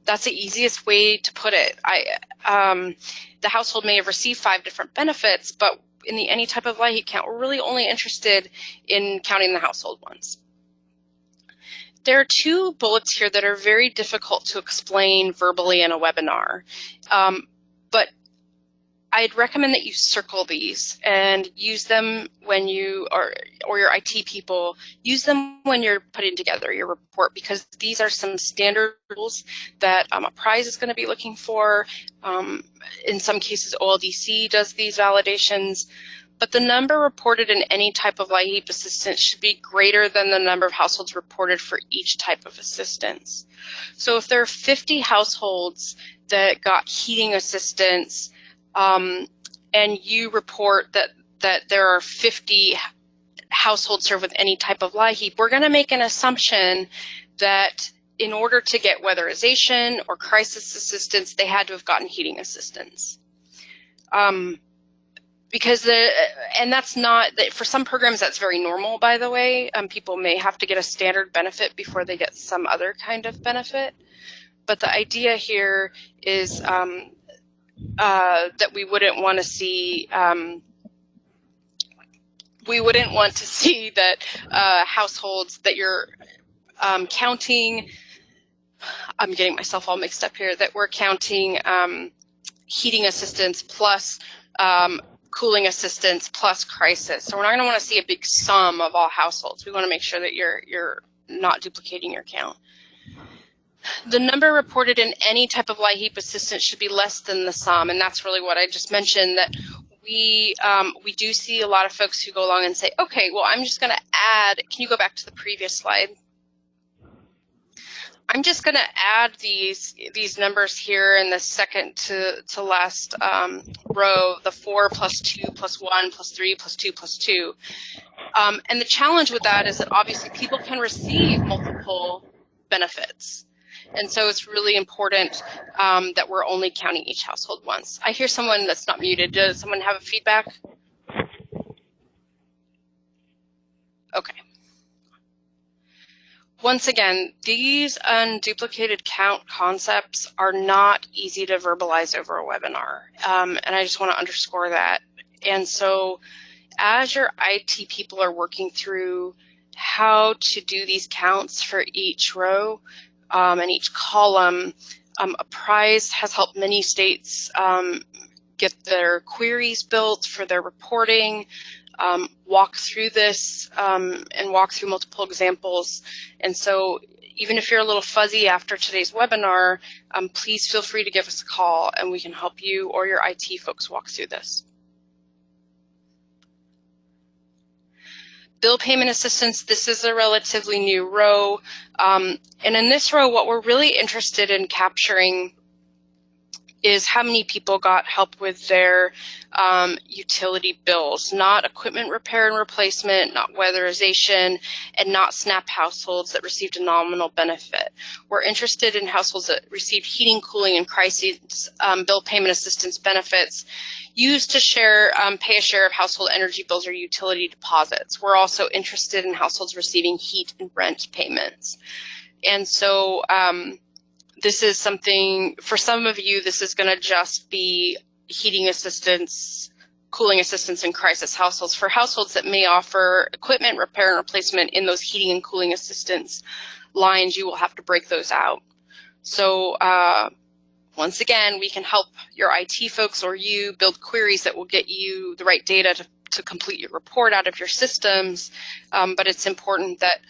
that's the easiest way to put it. The household may have received 5 different benefits, but in the any type of LIHEAP count, we're really only interested in counting the household once. There are 2 bullets here that are very difficult to explain verbally in a webinar, but I'd recommend that you circle these and use them when you or your IT people, use them when you're putting together your report, because these are some standard rules that Apprise is going to be looking for. In some cases, OLDC does these validations. But the number reported in any type of LIHEAP assistance should be greater than the number of households reported for each type of assistance. So if there are 50 households that got heating assistance, and you report that there are 50 households served with any type of LIHEAP, we're going to make an assumption that in order to get weatherization or crisis assistance, they had to have gotten heating assistance. And that's not, for some programs that's very normal, by the way. People may have to get a standard benefit before they get some other kind of benefit. But the idea here is that we wouldn't want to see that households that you're counting, I'm getting myself all mixed up here, that we're counting heating assistance plus cooling assistance plus crisis. So we're not going to want to see a big sum of all households. We want to make sure that you're not duplicating your count. The number reported in any type of LIHEAP assistance should be less than the sum, and that's really what I just mentioned, that we do see a lot of folks who go along and say, okay, well, I'm just going to add, can you go back to the previous slide? I'm just going to add these numbers here in the second to last row, the 4 plus 2 plus 1 plus 3 plus 2 plus 2. And the challenge with that is that obviously people can receive multiple benefits. And so it's really important that we're only counting each household once. I hear someone that's not muted. Does someone have a feedback? Okay. Once again, these unduplicated count concepts are not easy to verbalize over a webinar, and I just want to underscore that. And so as your IT people are working through how to do these counts for each row and each column, Apprise has helped many states get their queries built for their reporting, walk through this and walk through multiple examples. And so even if you're a little fuzzy after today's webinar, please feel free to give us a call and we can help you or your IT folks walk through this. Bill payment assistance, this is a relatively new row. And in this row, what we're really interested in capturing is how many people got help with their utility bills, not equipment repair and replacement, not weatherization, and not SNAP households that received a nominal benefit. We're interested in households that received heating, cooling, and crisis bill payment assistance benefits used to pay a share of household energy bills or utility deposits. We're also interested in households receiving heat and rent payments. And so this is something, for some of you, this is going to just be heating assistance, cooling assistance, and crisis households. For households that may offer equipment repair and replacement in those heating and cooling assistance lines, you will have to break those out. So once again, we can help your IT folks or you build queries that will get you the right data to complete your report out of your systems, but it's important that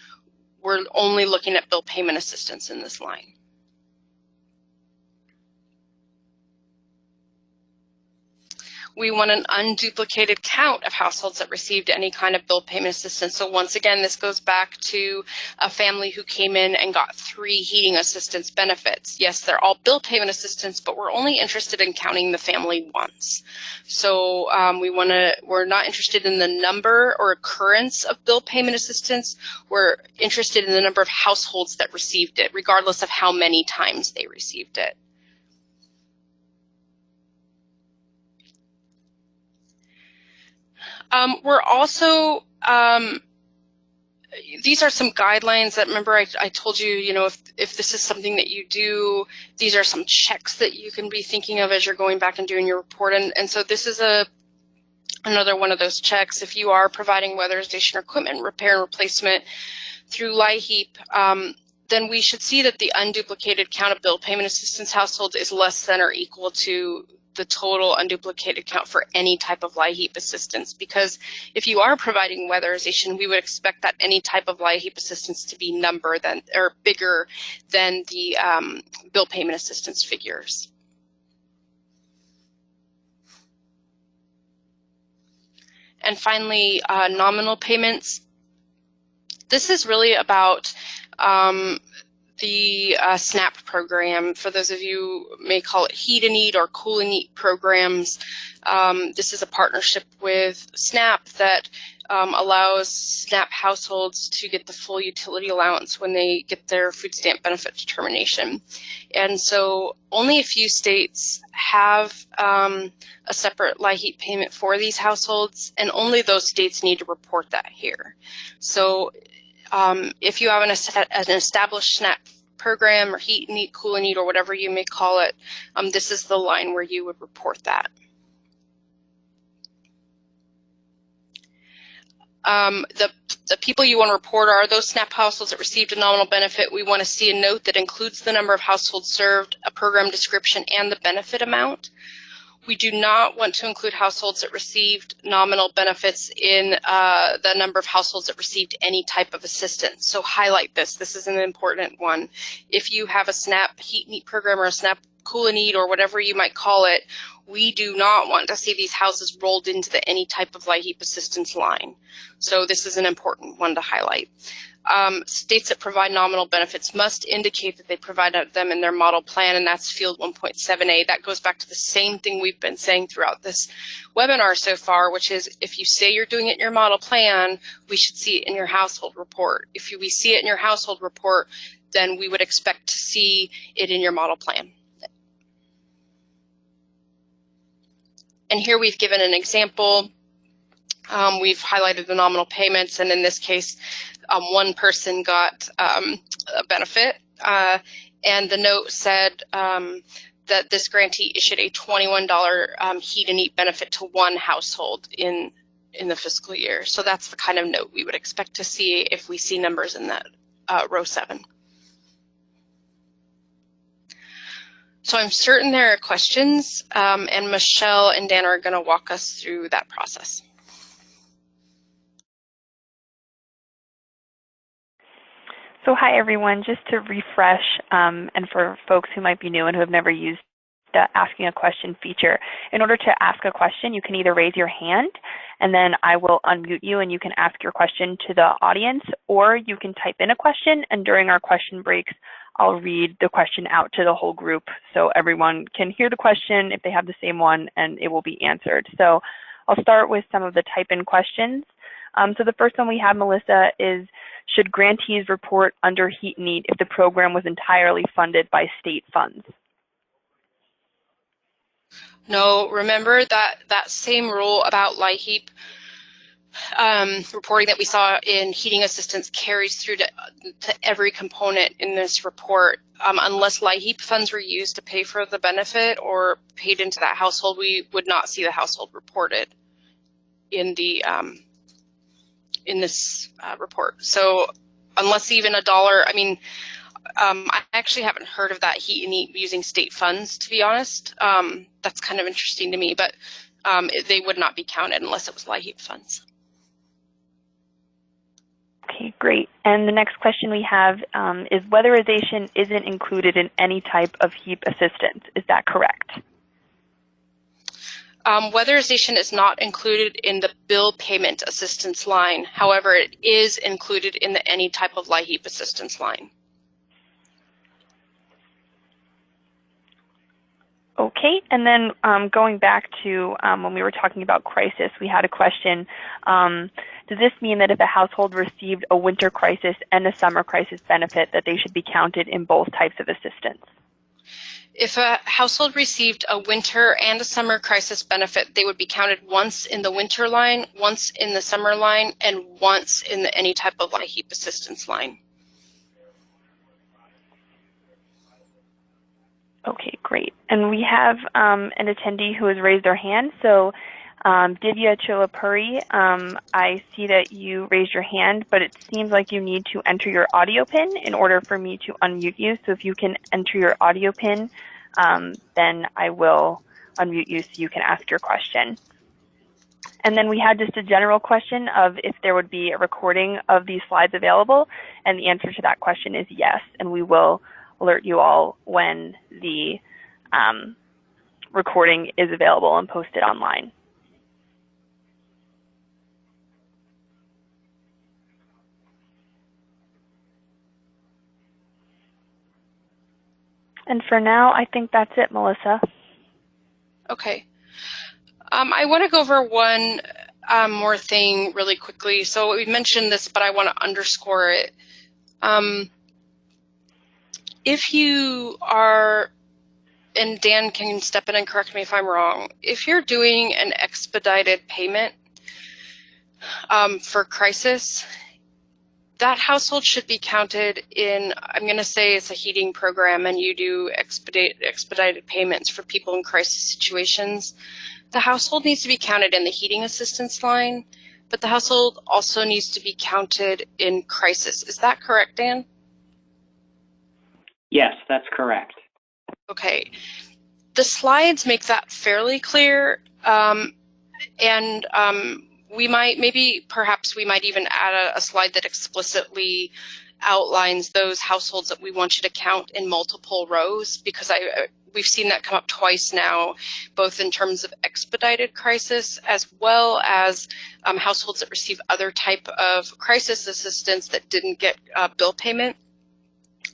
we're only looking at bill payment assistance in this line. We want an unduplicated count of households that received any kind of bill payment assistance. So once again, this goes back to a family who came in and got 3 heating assistance benefits. Yes, they're all bill payment assistance, but we're only interested in counting the family once. So we're not interested in the number or occurrence of bill payment assistance. We're interested in the number of households that received it, regardless of how many times they received it. We're also, these are some guidelines that, remember I told you, if this is something that you do, these are some checks that you can be thinking of as you're going back and doing your report. And so this is another one of those checks. If you are providing weatherization or equipment repair and replacement through LIHEAP, then we should see that the unduplicated count of bill payment assistance households is less than or equal to the total unduplicated count for any type of LIHEAP assistance, because if you are providing weatherization, we would expect that any type of LIHEAP assistance to be bigger than the bill payment assistance figures. And finally, nominal payments. This is really about the SNAP program. For those of you who may call it Heat and Eat or Cool and Eat programs, this is a partnership with SNAP that allows SNAP households to get the full utility allowance when they get their food stamp benefit determination. And so only a few states have a separate LIHEAP payment for these households, and only those states need to report that here. So if you have an established SNAP program or Heat and Eat, Cool and Eat, or whatever you may call it, this is the line where you would report that. The people you want to report are those SNAP households that received a nominal benefit. We want to see a note that includes the number of households served, a program description, and the benefit amount. We do not want to include households that received nominal benefits in the number of households that received any type of assistance. So highlight this. This is an important one. If you have a SNAP Heat and Eat program or a SNAP Cool and Eat or whatever you might call it, we do not want to see these houses rolled into the any type of LIHEAP assistance line. So this is an important one to highlight. States that provide nominal benefits must indicate that they provided them in their model plan, and that's field 1.7a. That goes back to the same thing we've been saying throughout this webinar so far, which is if you say you're doing it in your model plan, we should see it in your household report. If we see it in your household report, then we would expect to see it in your model plan. And here we've given an example. We've highlighted the nominal payments, and in this case, one person got a benefit, and the note said that this grantee issued a $21 Heat and Eat benefit to one household in the fiscal year. So that's the kind of note we would expect to see if we see numbers in that row 7. So I'm certain there are questions, and Michelle and Dan are going to walk us through that process. So hi everyone, just to refresh, and for folks who might be new and who have never used the asking a question feature, in order to ask a question, you can either raise your hand and then I will unmute you and you can ask your question to the audience, or you can type in a question, and during our question breaks, I'll read the question out to the whole group so everyone can hear the question if they have the same one, and it will be answered. So I'll start with some of the type-in questions. So the first one we have, Melissa, is should grantees report under Heat and Eat if the program was entirely funded by state funds? No, remember that same rule about LIHEAP reporting that we saw in heating assistance carries through to every component in this report. Unless LIHEAP funds were used to pay for the benefit or paid into that household, we would not see the household reported in the in this report. So unless even $1, I mean, I actually haven't heard of that Heat and Eat using state funds, to be honest. That's kind of interesting to me, but they would not be counted unless it was LIHEAP funds. Okay, great. And the next question we have is weatherization isn't included in any type of HEAP assistance. Is that correct? Weatherization is not included in the bill payment assistance line. However, it is included in the any type of LIHEAP assistance line. Okay, and then going back to when we were talking about crisis, we had a question. Does this mean that if a household received a winter crisis and a summer crisis benefit, that they should be counted in both types of assistance? If a household received a winter and a summer crisis benefit, they would be counted once in the winter line, once in the summer line, and once in the any type of LIHEAP assistance line. Okay, great. And we have an attendee who has raised their hand. So Divya Chilapuri, I see that you raised your hand, but it seems like you need to enter your audio pin in order for me to unmute you. So if you can enter your audio pin, then I will unmute you so you can ask your question. And then we had just a general question of if there would be a recording of these slides available, and the answer to that question is yes, and we will alert you all when the recording is available and posted online. And for now, I think that's it, Melissa. Okay. I want to go over one more thing really quickly. So we mentioned this, but I want to underscore it. If you are, and Dan can step in and correct me if I'm wrong, if you're doing an expedited payment for crisis, that household should be counted in, I'm going to say it's a heating program and you do expedited payments for people in crisis situations. The household needs to be counted in the heating assistance line, but the household also needs to be counted in crisis. Is that correct, Dan? Yes, that's correct. Okay. The slides make that fairly clear, we might, perhaps we might even add a slide that explicitly outlines those households that we want you to count in multiple rows, because we've seen that come up twice now, both in terms of expedited crisis as well as households that receive other type of crisis assistance that didn't get bill payment.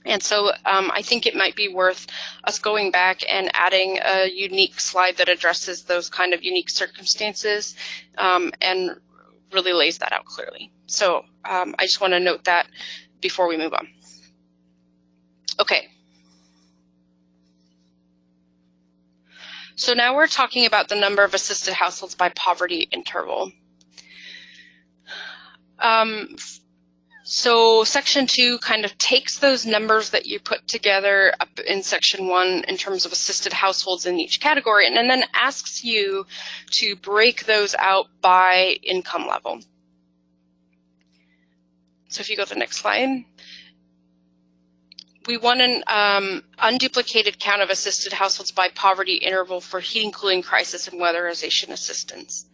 And so I think it might be worth us going back and adding a unique slide that addresses those kind of unique circumstances and really lays that out clearly. So I just want to note that before we move on. Okay. So now we're talking about the number of assisted households by poverty interval. So Section 2 kind of takes those numbers that you put together up in Section 1 in terms of assisted households in each category, and then asks you to break those out by income level. So if you go to the next slide. We want an unduplicated count of assisted households by poverty interval for heating, cooling, crisis, and weatherization assistance.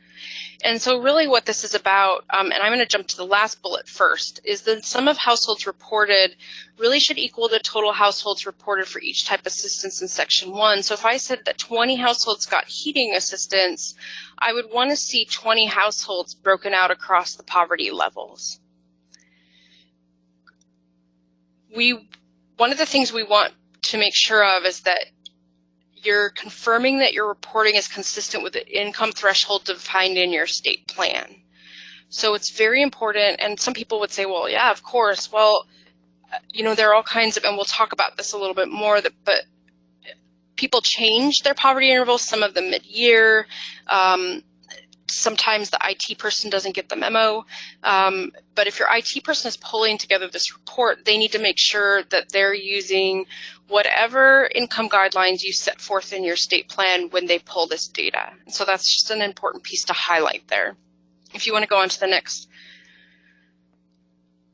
And so really what this is about, and I'm going to jump to the last bullet first, is the sum of households reported really should equal the total households reported for each type of assistance in Section 1. So if I said that 20 households got heating assistance, I would want to see 20 households broken out across the poverty levels. One of the things we want to make sure of is that you're confirming that your reporting is consistent with the income threshold defined in your state plan. So it's very important, and some people would say, well, yeah, of course. Well, you know, there are all kinds of, and we'll talk about this a little bit more, but people change their poverty intervals, some of them mid-year. Sometimes the IT person doesn't get the memo, but if your IT person is pulling together this report, they need to make sure that they're using whatever income guidelines you set forth in your state plan when they pull this data. And so that's just an important piece to highlight there. If you want to go on to the next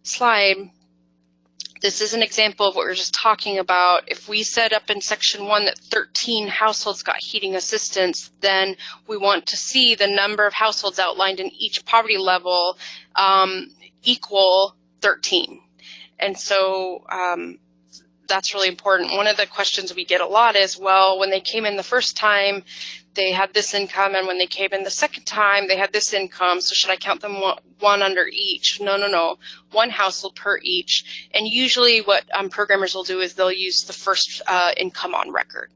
slide, this is an example of what we were just talking about. If we set up in Section 1 that 13 households got heating assistance, then we want to see the number of households outlined in each poverty level equal 13. And so that's really important. One of the questions we get a lot is, well, when they came in the first time, they had this income, and when they came in the second time, they had this income, so should I count them one under each? No. One household per each. And usually what programmers will do is they'll use the first income on record.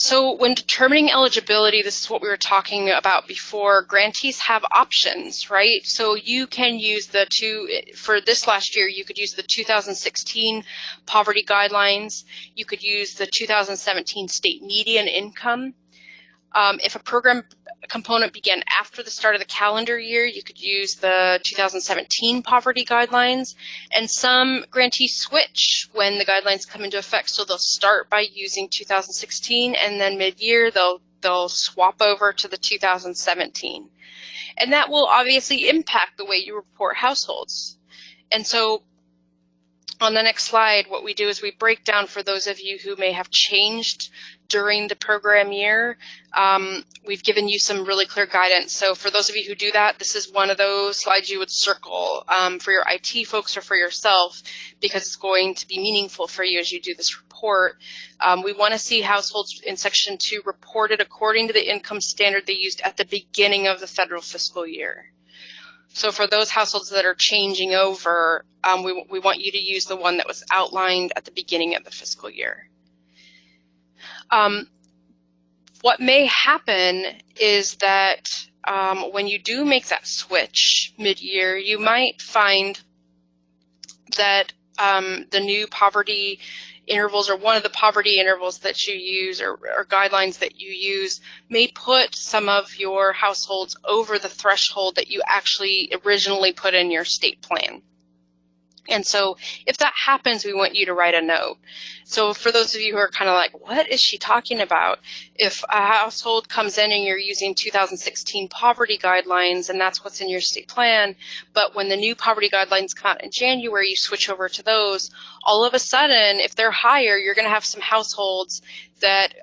So when determining eligibility, this is what we were talking about before, grantees have options, right? So you can use for this last year, you could use the 2016 poverty guidelines. You could use the 2017 state median income. If a program component began after the start of the calendar year, you could use the 2017 poverty guidelines, and some grantees switch when the guidelines come into effect. So they'll start by using 2016, and then mid-year they'll swap over to the 2017. And that will obviously impact the way you report households. And so On the next slide, what we do is we break down for those of you who may have changed during the program year. We've given you some really clear guidance. So for those of you who do that, this is one of those slides you would circle for your IT folks or for yourself, because it's going to be meaningful for you as you do this report. We want to see households in Section 2 reported according to the income standard they used at the beginning of the federal fiscal year. So for those households that are changing over, we want you to use the one that was outlined at the beginning of the fiscal year. What may happen is that when you do make that switch mid-year, you might find that the new poverty intervals, or one of the poverty intervals that you use, or guidelines that you use, may put some of your households over the threshold that you actually originally put in your state plan. And so if that happens, we want you to write a note. So for those of you who are kind of like, what is she talking about? If a household comes in and you're using 2016 poverty guidelines and that's what's in your state plan, but when the new poverty guidelines come out in January, you switch over to those, all of a sudden, if they're higher, you're going to have some households that,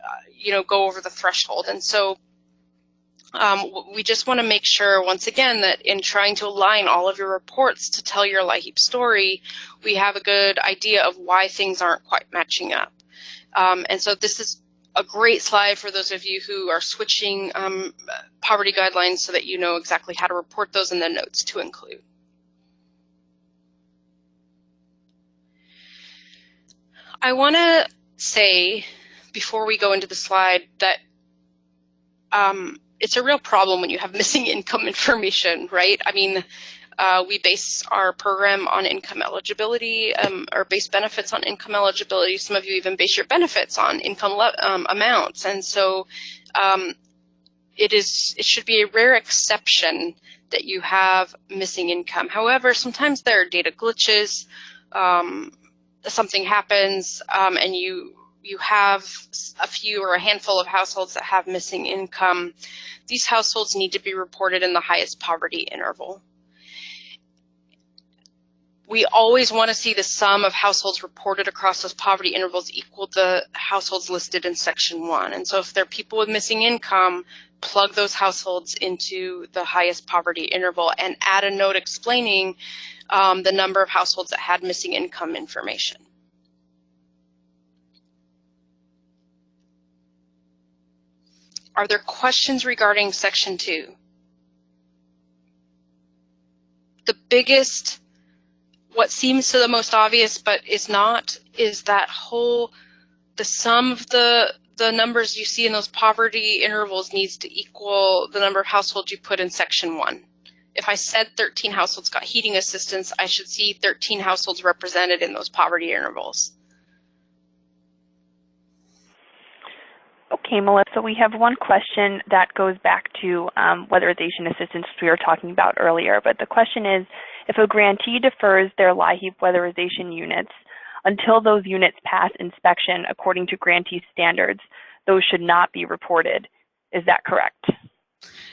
go over the threshold. And so we just want to make sure, once again, that in trying to align all of your reports to tell your LIHEAP story, we have a good idea of why things aren't quite matching up. And so this is a great slide for those of you who are switching poverty guidelines so that you know exactly how to report those and the notes to include. I want to say, before we go into the slide, that it's a real problem when you have missing income information, right? I mean, we base our program on income eligibility, or base benefits on income eligibility. Some of you even base your benefits on income amounts. And so it should be a rare exception that you have missing income. However, sometimes there are data glitches, something happens, and you have a few or a handful of households that have missing income. These households need to be reported in the highest poverty interval. We always want to see the sum of households reported across those poverty intervals equal the households listed in Section 1. And so if there are people with missing income, plug those households into the highest poverty interval and add a note explaining the number of households that had missing income information. Are there questions regarding Section 2? The biggest, what seems to the most obvious but is not, is that the sum of the numbers you see in those poverty intervals needs to equal the number of households you put in Section 1. If I said 13 households got heating assistance, I should see 13 households represented in those poverty intervals. Okay, Melissa, we have one question that goes back to weatherization assistance we were talking about earlier. But the question is, if a grantee defers their LIHEAP weatherization units until those units pass inspection according to grantee standards, those should not be reported. Is that correct?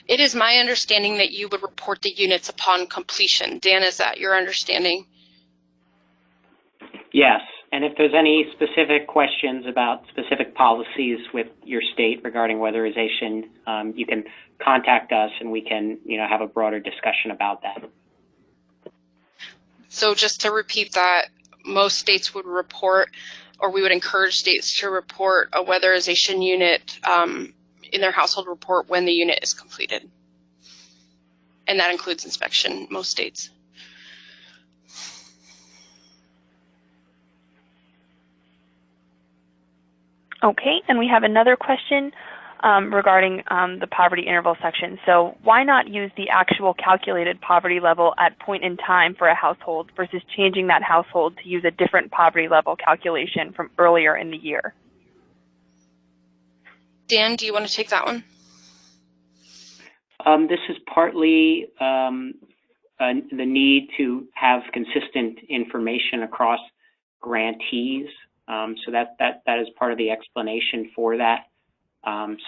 It is my understanding that you would report the units upon completion. Dan, is that your understanding? Yes. And if there's any specific questions about specific policies with your state regarding weatherization, you can contact us and we can, have a broader discussion about that. So just to repeat that, most states would report, or we would encourage states to report a weatherization unit in their household report when the unit is completed. And that includes inspection, most states. Okay, and we have another question regarding the poverty interval section. So why not use the actual calculated poverty level at point in time for a household versus changing that household to use a different poverty level calculation from earlier in the year? Dan, do you want to take that one? This is partly the need to have consistent information across grantees. So that is part of the explanation for that.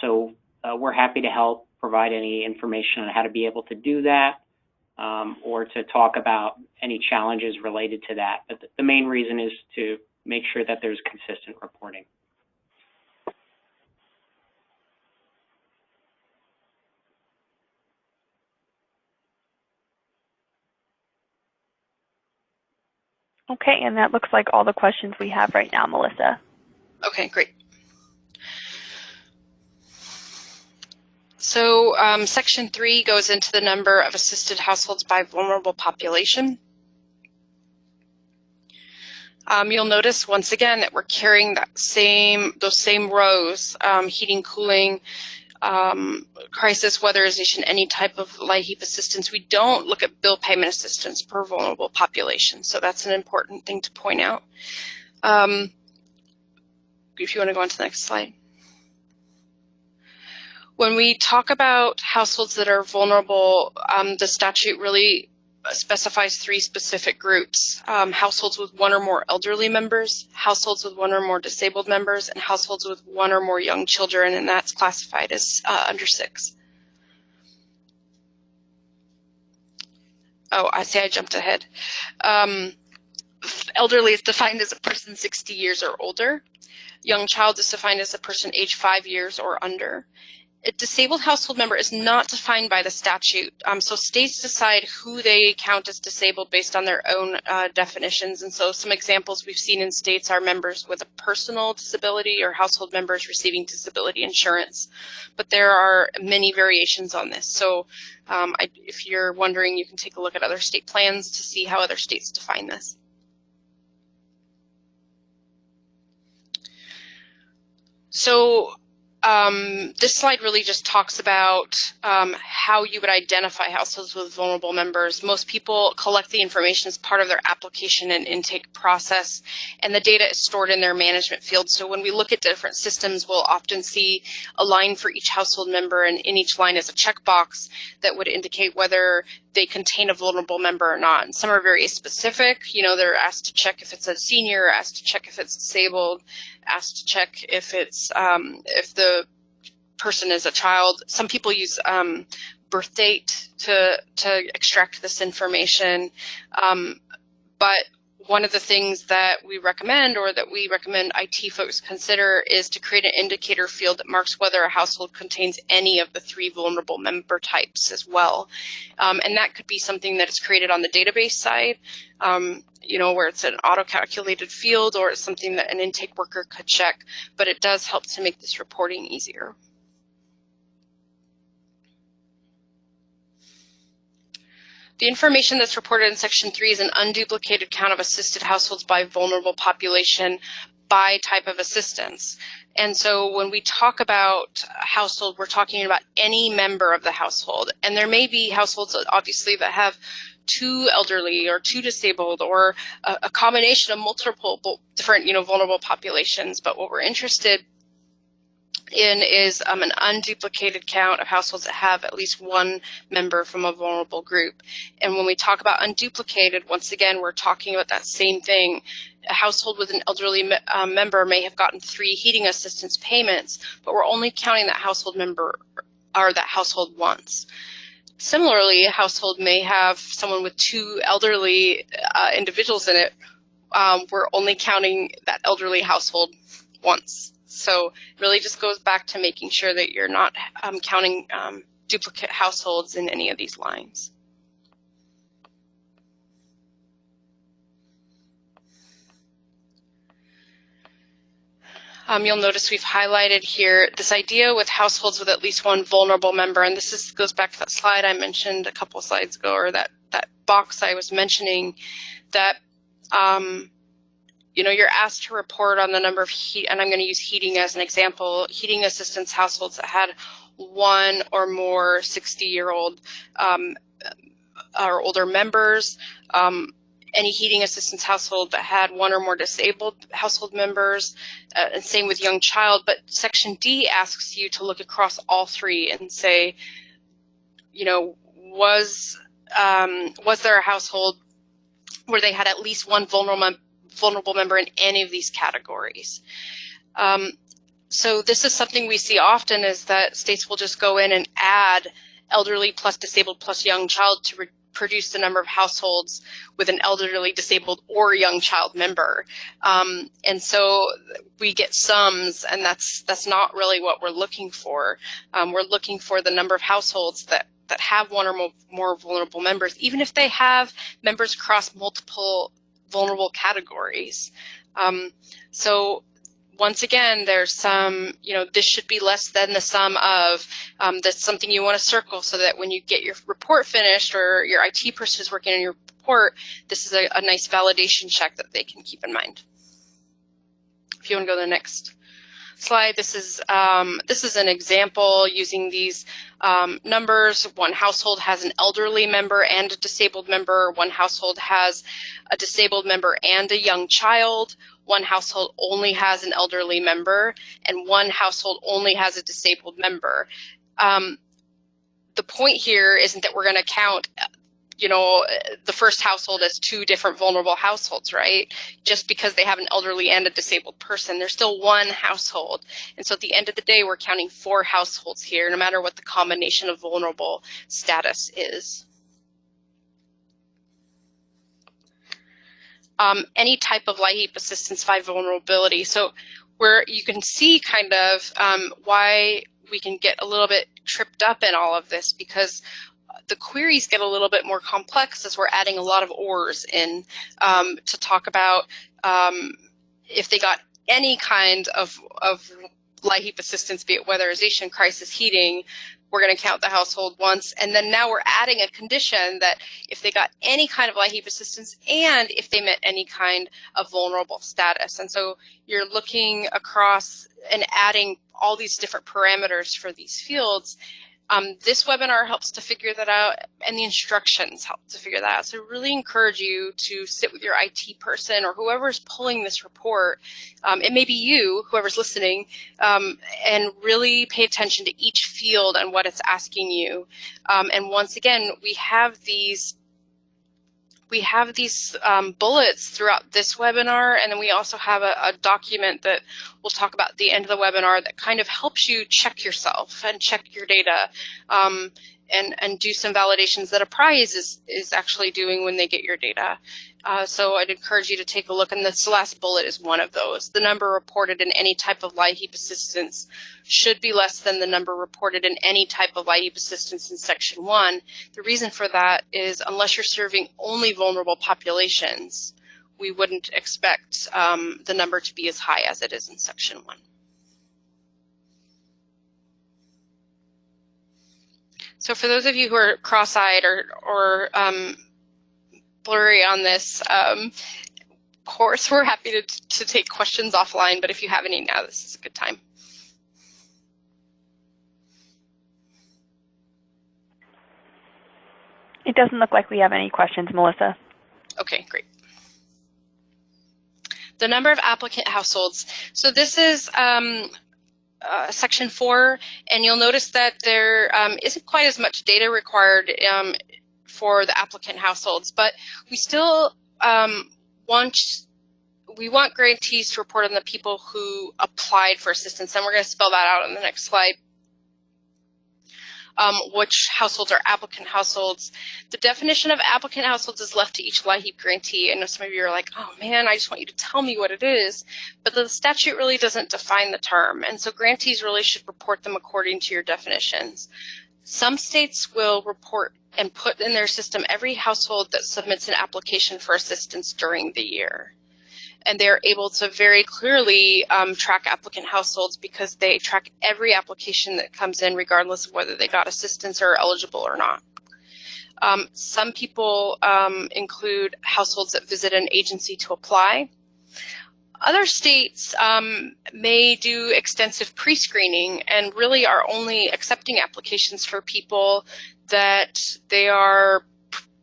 So we're happy to help provide any information on how to be able to do that, or to talk about any challenges related to that. But the main reason is to make sure that there's consistent reporting. Okay, and that looks like all the questions we have right now, Melissa. Okay, great. So Section 3 goes into the number of assisted households by vulnerable population. You'll notice once again that we're carrying those same rows, heating, cooling, crisis, weatherization, any type of LIHEAP assistance. We don't look at bill payment assistance per vulnerable population. So that's an important thing to point out. If you want to go on to the next slide. When we talk about households that are vulnerable, the statute really specifies 3 specific groups: households with 1 or more elderly members, households with 1 or more disabled members, and households with 1 or more young children, and that's classified as under 6. Oh, I see I jumped ahead. Elderly is defined as a person 60 years or older. Young child is defined as a person age 5 years or under. A disabled household member is not defined by the statute, so states decide who they count as disabled based on their own definitions. And so some examples we've seen in states are members with a personal disability or household members receiving disability insurance. But there are many variations on this. So if you're wondering, you can take a look at other state plans to see how other states define this. So this slide really just talks about how you would identify households with vulnerable members. Most people collect the information as part of their application and intake process, and the data is stored in their management field. So when we look at different systems, we'll often see a line for each household member, and in each line is a checkbox that would indicate whether they contain a vulnerable member or not. And some are very specific. You know, they're asked to check if it's a senior, asked to check if it's disabled, asked to check if it's if the person is a child. Some people use birth date to extract this information, but one of the things that we recommend, or that we recommend IT folks consider, is to create an indicator field that marks whether a household contains any of the 3 vulnerable member types as well. And that could be something that is created on the database side, you know, where it's an auto-calculated field, or it's something that an intake worker could check, but it does help to make this reporting easier. The information that's reported in Section 3 is an unduplicated count of assisted households by vulnerable population by type of assistance. And so when we talk about household, we're talking about any member of the household. And there may be households, obviously, that have 2 elderly or 2 disabled, or a combination of multiple different, vulnerable populations. But what we're interested in is an unduplicated count of households that have at least 1 member from a vulnerable group. And when we talk about unduplicated, once again, we're talking about that same thing. A household with an elderly member may have gotten 3 heating assistance payments, but we're only counting that household member or that household once. Similarly, a household may have someone with 2 elderly individuals in it. We're only counting that elderly household once. So it really just goes back to making sure that you're not counting duplicate households in any of these lines. You'll notice we've highlighted here this idea with households with at least 1 vulnerable member, and this goes back to that slide I mentioned a couple of slides ago, or that box I was mentioning, that you're asked to report on the number of and I'm going to use heating as an example, heating assistance households that had 1 or more 60-year-old or older members, any heating assistance household that had 1 or more disabled household members, and same with young child. But Section D asks you to look across all 3 and say, was there a household where they had at least 1 vulnerable member in any of these categories? So this is something we see often, is that states will just go in and add elderly plus disabled plus young child to produce the number of households with an elderly, disabled, or young child member. And so we get sums, and that's not really what we're looking for. We're looking for the number of households that have one or more vulnerable members, even if they have members across multiple vulnerable categories. So once again, there's some, this should be less than the sum of, that's something you want to circle so that when you get your report finished or your IT person is working on your report, this is a nice validation check that they can keep in mind. If you want to go to the next slide, this is an example using these numbers. One household has an elderly member and a disabled member. One household has a disabled member and a young child. One household only has an elderly member, and one household only has a disabled member. The point here isn't that we're going to count the first household as two different vulnerable households, right? Just because they have an elderly and a disabled person, they're still one household. And so at the end of the day, we're counting 4 households here, no matter what the combination of vulnerable status is. Any type of LIHEAP assistance by vulnerability. So where you can see kind of why we can get a little bit tripped up in all of this, because the queries get a little bit more complex as we're adding a lot of ORs in to talk about if they got any kind of LIHEAP assistance, be it weatherization, crisis heating, we're going to count the household once. And then now we're adding a condition that if they got any kind of LIHEAP assistance and if they met any kind of vulnerable status. And so you're looking across and adding all these different parameters for these fields. This webinar helps to figure that out, and the instructions help to figure that out. So I really encourage you to sit with your IT person or whoever's pulling this report. It may be you, whoever's listening, and really pay attention to each field and what it's asking you. And once again, we have these bullets throughout this webinar, and then we also have a document that we'll talk about at the end of the webinar that kind of helps you check yourself and check your data and do some validations that Apprise is actually doing when they get your data. So I'd encourage you to take a look, and this last bullet is one of those. The number reported in any type of LIHEAP assistance should be less than the number reported in any type of LIHEAP assistance in Section 1. The reason for that is unless you're serving only vulnerable populations, we wouldn't expect the number to be as high as it is in Section 1. So for those of you who are cross-eyed or blurry on this, of course, we're happy to take questions offline, but if you have any now, this is a good time. It doesn't look like we have any questions, Melissa. Okay, great. The number of applicant households. So this is Section 4, and you'll notice that there isn't quite as much data required for the applicant households, but we still want grantees to report on the people who applied for assistance, and we're going to spell that out on the next slide. Which households are applicant households. The definition of applicant households is left to each LIHEAP grantee. I know some of you are like, oh man, I just want you to tell me what it is. But the statute really doesn't define the term. And so grantees really should report them according to your definitions. Some states will report and put in their system every household that submits an application for assistance during the year. And they're able to very clearly track applicant households because they track every application that comes in regardless of whether they got assistance or are eligible or not. Some people include households that visit an agency to apply. Other states may do extensive pre-screening and really are only accepting applications for people that they are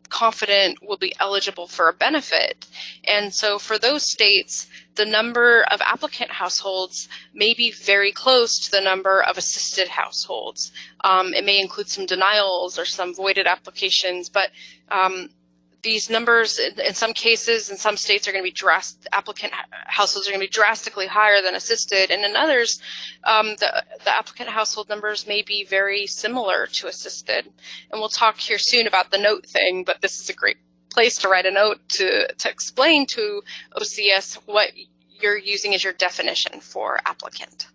confident will be eligible for a benefit. And so for those states, the number of applicant households may be very close to the number of assisted households. It may include some denials or some voided applications, but these numbers, in some cases, in some states, are going to be applicant households are going to be drastically higher than assisted, and in others, the applicant household numbers may be very similar to assisted. And we'll talk here soon about the note thing, but this is a great place to write a note to explain to OCS what you're using as your definition for applicant.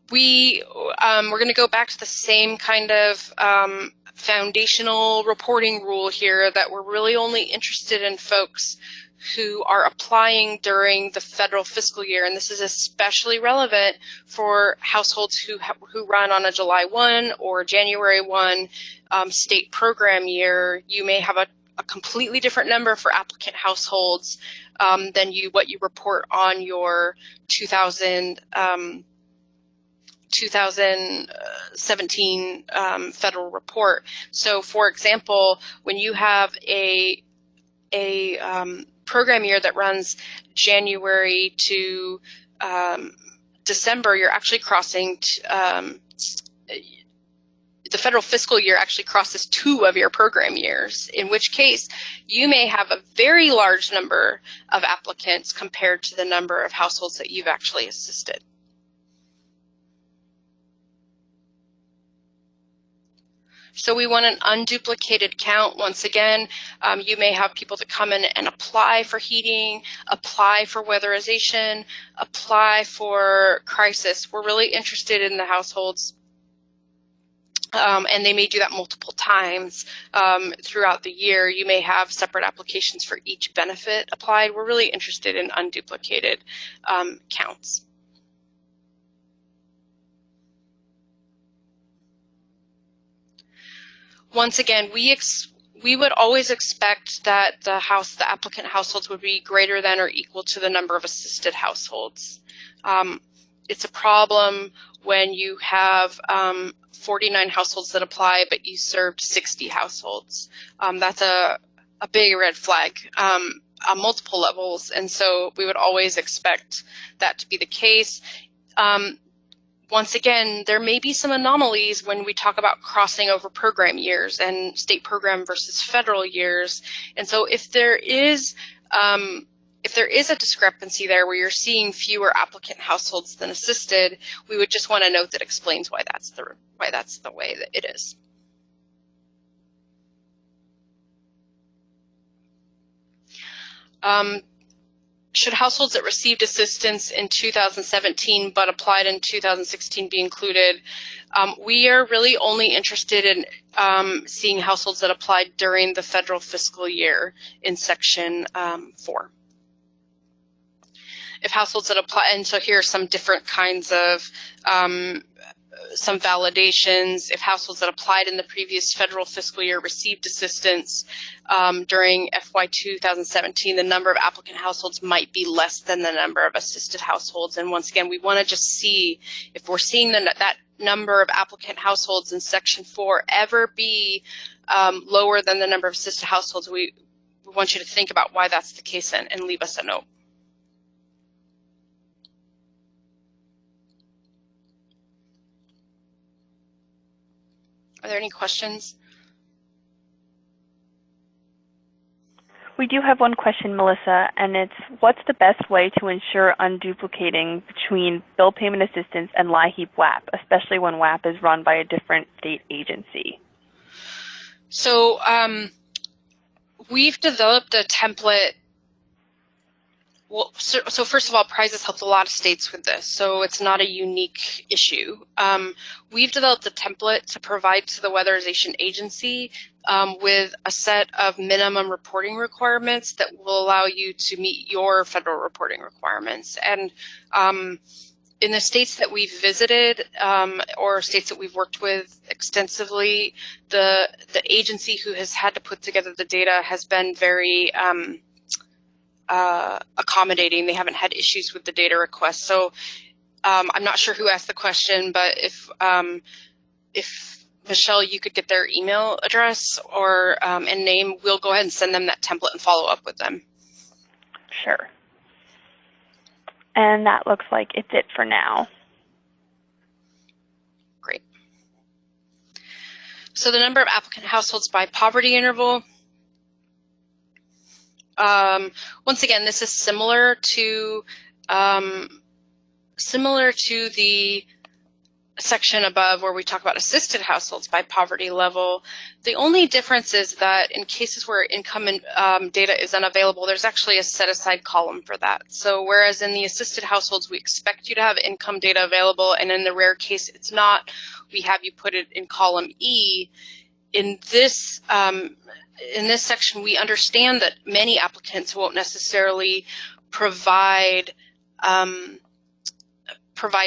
We're going to go back to the same kind of foundational reporting rule here, that we're really only interested in folks who are applying during the federal fiscal year, and this is especially relevant for households who run on a July 1 or January 1 state program year. You may have a completely different number for applicant households than what you report on your 2017 federal report. So, for example, when you have a program year that runs January to December, you're actually crossing the federal fiscal year actually crosses 2 of your program years, in which case you may have a very large number of applicants compared to the number of households that you've actually assisted. So we want an unduplicated count. Once again, you may have people that come in and apply for heating, apply for weatherization, apply for crisis. We're really interested in the households, and they may do that multiple times throughout the year. You may have separate applications for each benefit applied. We're really interested in unduplicated counts. Once again, we would always expect that the applicant households would be greater than or equal to the number of assisted households. It's a problem when you have 49 households that apply, but you served 60 households. That's a big red flag on multiple levels, and so we would always expect that to be the case. Once again, there may be some anomalies when we talk about crossing over program years and state program versus federal years. And so if there is a discrepancy there where you're seeing fewer applicant households than assisted, we would just want a note that explains why that's the way that it is. Should households that received assistance in 2017 but applied in 2016 be included? We are really only interested in seeing households that applied during the federal fiscal year in Section 4. If households that apply, and so here are some different kinds of some validations. If households that applied in the previous federal fiscal year received assistance during FY 2017, the number of applicant households might be less than the number of assisted households. And once again, we want to just see if we're seeing that number of applicant households in Section 4 ever be lower than the number of assisted households. We want you to think about why that's the case and leave us a note. Are there any questions? We do have one question, Melissa, and it's, what's the best way to ensure unduplicating between bill payment assistance and LIHEAP WAP, especially when WAP is run by a different state agency? So we've developed a template. Well, so first of all, Apprise has helped a lot of states with this, so it's not a unique issue. We've developed a template to provide to the Weatherization Agency with a set of minimum reporting requirements that will allow you to meet your federal reporting requirements. And in the states that we've visited or states that we've worked with extensively, the agency who has had to put together the data has been very accommodating. They haven't had issues with the data request. So I'm not sure who asked the question, but if Michelle, you could get their email address or and name, we'll go ahead and send them that template and follow up with them. Sure. And that looks like it's it for now. Great. So the number of applicant households by poverty interval. Once again, this is similar to the section above where we talk about assisted households by poverty level. The only difference is that in cases where income data is unavailable, there's actually a set-aside column for that. So whereas in the assisted households, we expect you to have income data available, and in the rare case it's not, we have you put it in column E. In this section, we understand that many applicants won't necessarily provide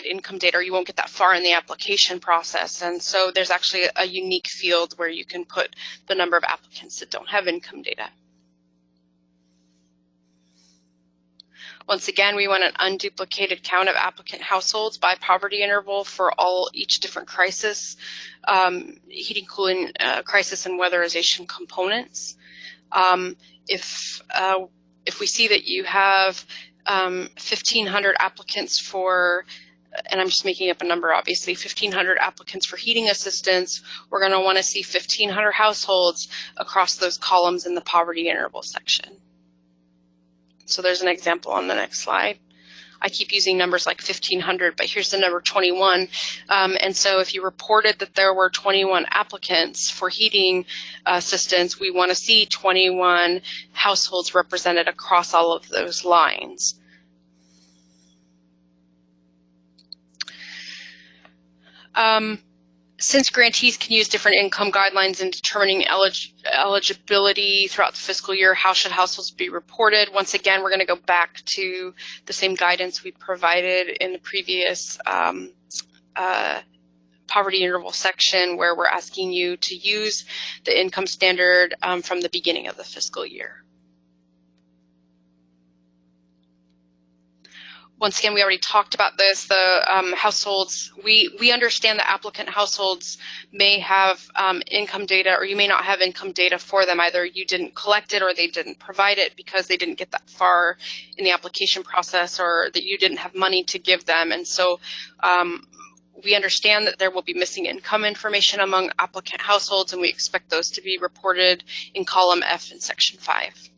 income data, or you won't get that far in the application process. And so there's actually a unique field where you can put the number of applicants that don't have income data. Once again, we want an unduplicated count of applicant households by poverty interval for each different crisis, heating, cooling crisis, and weatherization components. If we see that you have 1,500 applicants for, and I'm just making up a number, obviously, 1,500 applicants for heating assistance, we're going to want to see 1,500 households across those columns in the poverty interval section. So there's an example on the next slide. I keep using numbers like 1,500, but here's the number 21. And so if you reported that there were 21 applicants for heating assistance, we want to see 21 households represented across all of those lines. Since grantees can use different income guidelines in determining eligibility throughout the fiscal year, how should households be reported? Once again, we're going to go back to the same guidance we provided in the previous poverty interval section, where we're asking you to use the income standard from the beginning of the fiscal year. Once again, we already talked about this. The households, we understand that applicant households may have income data, or you may not have income data for them. Either you didn't collect it or they didn't provide it because they didn't get that far in the application process, or that you didn't have money to give them. And so we understand that there will be missing income information among applicant households, and we expect those to be reported in column F in section 5.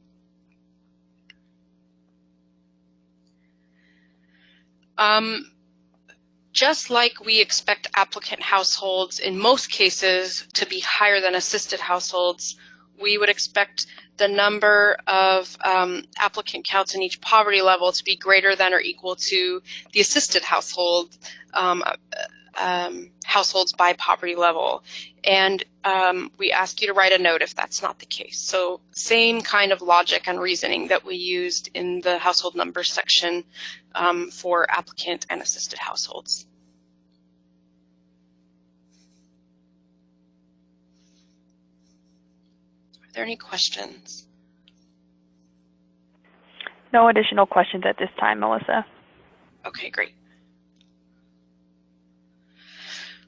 Just like we expect applicant households in most cases to be higher than assisted households, we would expect the number of applicant counts in each poverty level to be greater than or equal to the assisted household households by poverty level. And we ask you to write a note if that's not the case. So same kind of logic and reasoning that we used in the household numbers section for applicant and assisted households. Are there any questions? No additional questions at this time, Melissa. Okay, great.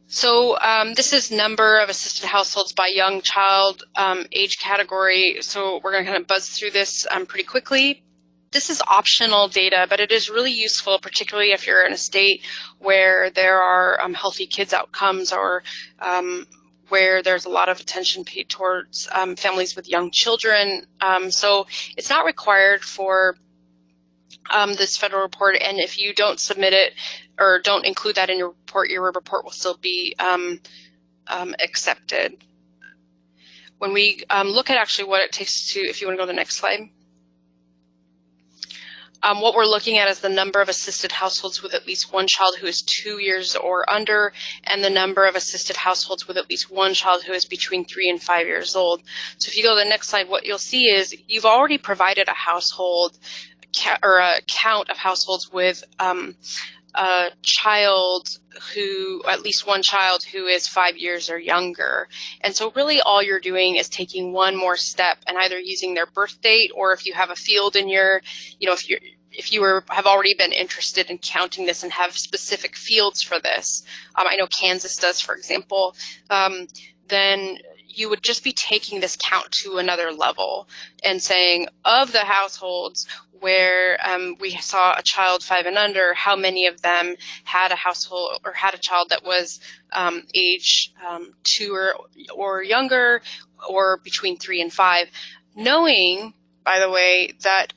So this is number of assisted households by young child age category. So we're going to kind of buzz through this pretty quickly. This is optional data, but it is really useful, particularly if you're in a state where there are healthy kids outcomes, or where there's a lot of attention paid towards families with young children. So it's not required for this federal report, and if you don't submit it or don't include that in your report will still be accepted. When we look at actually what it takes to, if you want to go to the next slide, what we're looking at is the number of assisted households with at least one child who is 2 years or under, and the number of assisted households with at least one child who is between 3 and 5 years old. So if you go to the next slide, what you'll see is you've already provided a household or a count of households with a child who, at least one child who is 5 years or younger. And so really all you're doing is taking one more step and either using their birth date, or if you have a field in your, if you have already been interested in counting this and have specific fields for this, I know Kansas does, for example, then you would just be taking this count to another level and saying, of the households where we saw a child 5 and under, how many of them had a household or had a child that was age 2 or younger, or between 3 and 5, knowing, by the way, that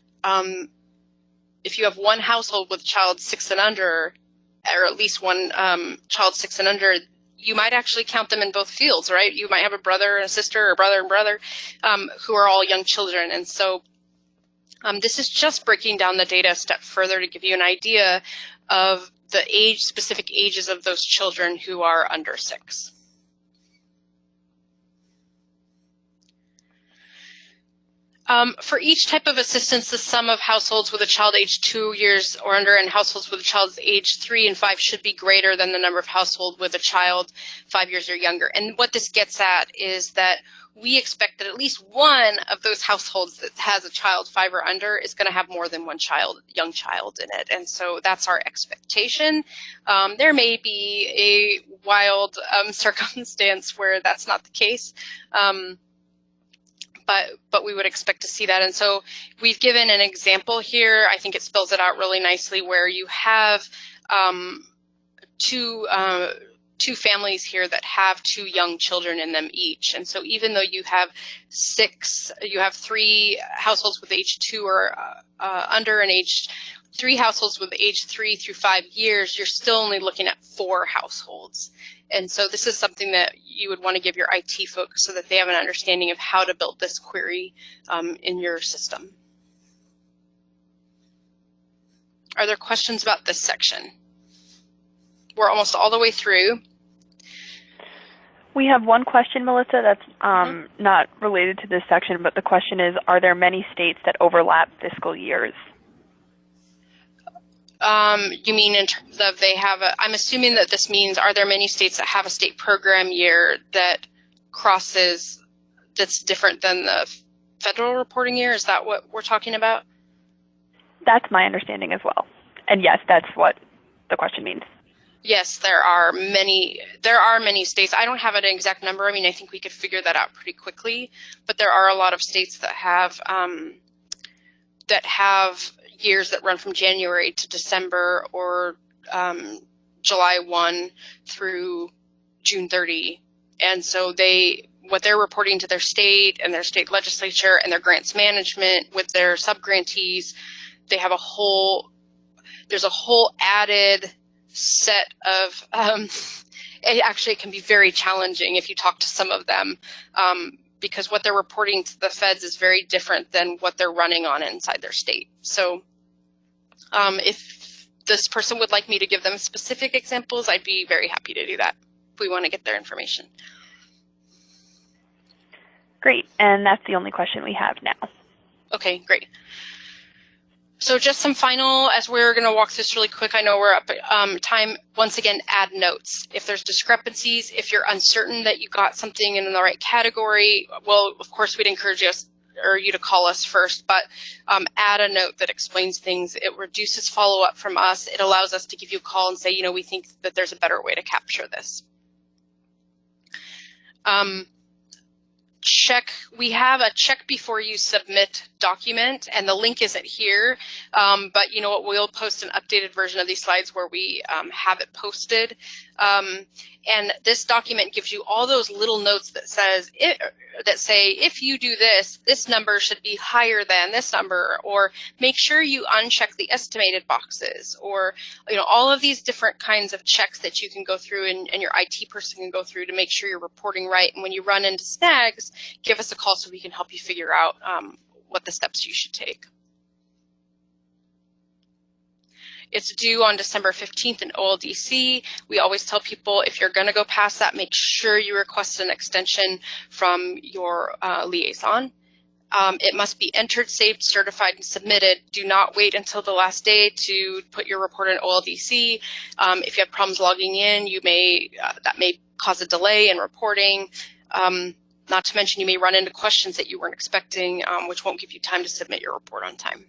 if you have one household with a child 6 and under, or at least one child 6 and under, you might actually count them in both fields, right? You might have a brother and a sister, or brother and brother, who are all young children. And so this is just breaking down the data a step further to give you an idea of the specific ages of those children who are under 6. For each type of assistance, the sum of households with a child age 2 years or under and households with a child age 3 and 5 should be greater than the number of households with a child 5 years or younger. And what this gets at is that we expect that at least one of those households that has a child 5 or under is going to have more than one young child in it. And so that's our expectation. There may be a wild circumstance where that's not the case. But we would expect to see that. And so we've given an example here. I think it spells it out really nicely, where you have two families here that have 2 young children in them each. And so even though you have 3 households with age 2 or under and 3 households with age 3 through 5 years, you're still only looking at 4 households. And so this is something that you would want to give your IT folks so that they have an understanding of how to build this query in your system. Are there questions about this section? We're almost all the way through. We have one question, Melissa, that's not related to this section, but the question is, are there many states that overlap fiscal years? You mean in terms of I'm assuming that this means, are there many states that have a state program year that that's different than the federal reporting year? Is that what we're talking about? That's my understanding as well. And yes, that's what the question means. Yes, there are many states. I don't have an exact number. I mean, I think we could figure that out pretty quickly, but there are a lot of states that have years that run from January to December, or July 1 through June 30. And so what they're reporting to their state and their state legislature and their grants management with their subgrantees, they have there's a whole added set of, it can be very challenging if you talk to some of them, because what they're reporting to the feds is very different than what they're running on inside their state. So if this person would like me to give them specific examples, I'd be very happy to do that if we want to get their information. Great, and that's the only question we have now. Okay, great. So just some final, as we're going to walk this really quick, I know we're up at time. Once again, add notes. If there's discrepancies, if you're uncertain that you got something in the right category, well, of course, we'd encourage you to call us first, but add a note that explains things. It reduces follow-up from us. It allows us to give you a call and say, we think that there's a better way to capture this. We have a check before you submit document, and the link isn't here, but you know what, we'll post an updated version of these slides where we have it posted. And this document gives you all those little notes that say, if you do this, this number should be higher than this number, or make sure you uncheck the estimated boxes, or all of these different kinds of checks that you can go through and your IT person can go through to make sure you're reporting right. And when you run into snags, give us a call so we can help you figure out what the steps you should take. It's due on December 15th in OLDC. We always tell people, if you're going to go past that, make sure you request an extension from your liaison. It must be entered, saved, certified, and submitted. Do not wait until the last day to put your report in OLDC. If you have problems logging in, that may cause a delay in reporting. Not to mention, you may run into questions that you weren't expecting, which won't give you time to submit your report on time.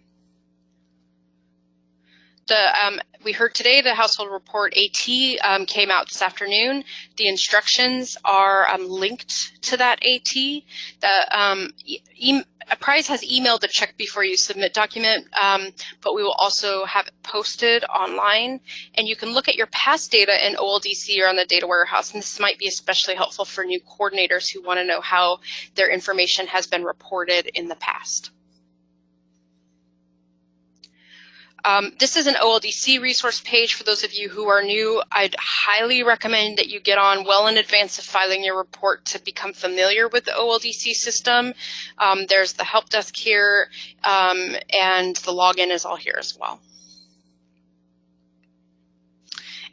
We heard today the household report AT came out this afternoon. The instructions are linked to that AT. Apprise has emailed the check before you submit document, but we will also have it posted online. And you can look at your past data in OLDC or on the data warehouse. And this might be especially helpful for new coordinators who want to know how their information has been reported in the past. This is an OLDC resource page for those of you who are new. I'd highly recommend that you get on well in advance of filing your report to become familiar with the OLDC system. There's the help desk here, and the login is all here as well.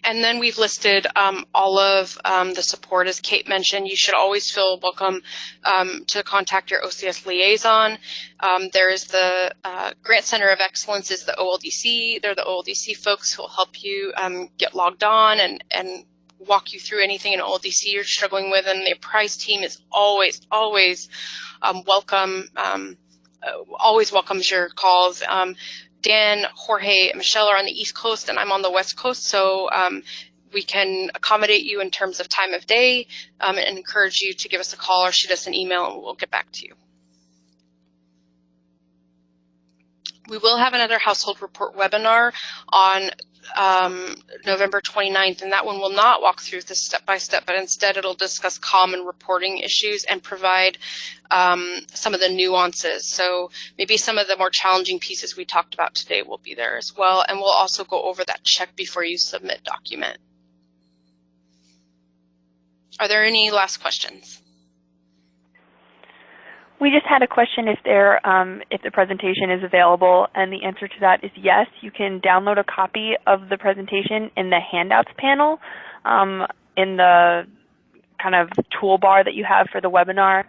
And then we've listed all of the support. As Kate mentioned, you should always feel welcome to contact your OCS liaison. There is the Grant Center of Excellence is the OLDC. They're the OLDC folks who will help you get logged on and walk you through anything in OLDC you're struggling with. And the Apprise team is always welcome, always welcomes your calls. Dan, Jorge, and Michelle are on the East Coast, and I'm on the West Coast, so we can accommodate you in terms of time of day and encourage you to give us a call or shoot us an email, and we'll get back to you. We will have another household report webinar on November 29th, and that one will not walk through this step-by-step, but instead it'll discuss common reporting issues and provide some of the nuances. So maybe some of the more challenging pieces we talked about today will be there as well, and we'll also go over that check before you submit document. Are there any last questions? We just had a question if the presentation is available, and the answer to that is yes. You can download a copy of the presentation in the handouts panel in the kind of toolbar that you have for the webinar.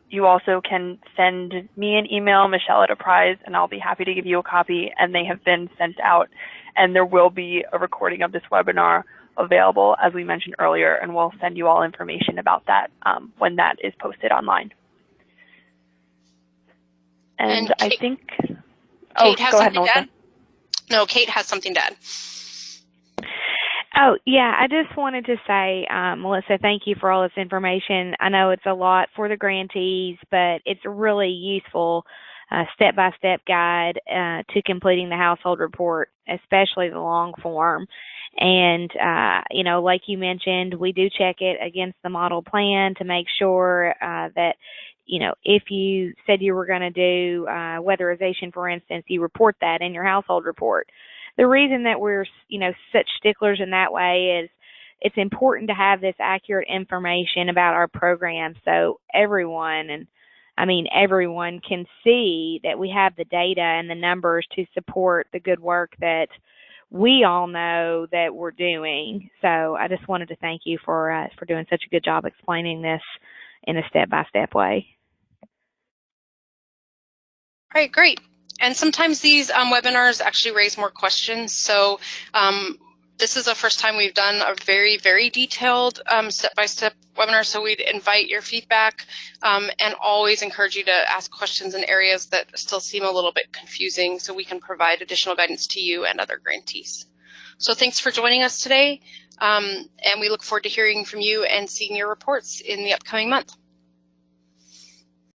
You also can send me an email, Michelle at Apprise, and I'll be happy to give you a copy, and they have been sent out. And there will be a recording of this webinar available, as we mentioned earlier, and we'll send you all information about that when that is posted online. And I think, Kate has go ahead, something to Melissa. add? No, Kate has something to add. Oh, yeah, I just wanted to say, Melissa, thank you for all this information. I know it's a lot for the grantees, but it's a really useful step-by-step guide to completing the household report, especially the long form. And, you know, like you mentioned, we do check it against the model plan to make sure that, you know, if you said you were going to do weatherization, for instance, you report that in your household report. The reason that we're, you know, such sticklers in that way is it's important to have this accurate information about our program so everyone, and I mean everyone, can see that we have the data and the numbers to support the good work that we all know that we're doing. So I just wanted to thank you for doing such a good job explaining this in a step-by-step way. All right, great. And sometimes these webinars actually raise more questions. So this is the first time we've done a very, very detailed step-by-step webinar. So we'd invite your feedback and always encourage you to ask questions in areas that still seem a little bit confusing so we can provide additional guidance to you and other grantees. So thanks for joining us today. And we look forward to hearing from you and seeing your reports in the upcoming month.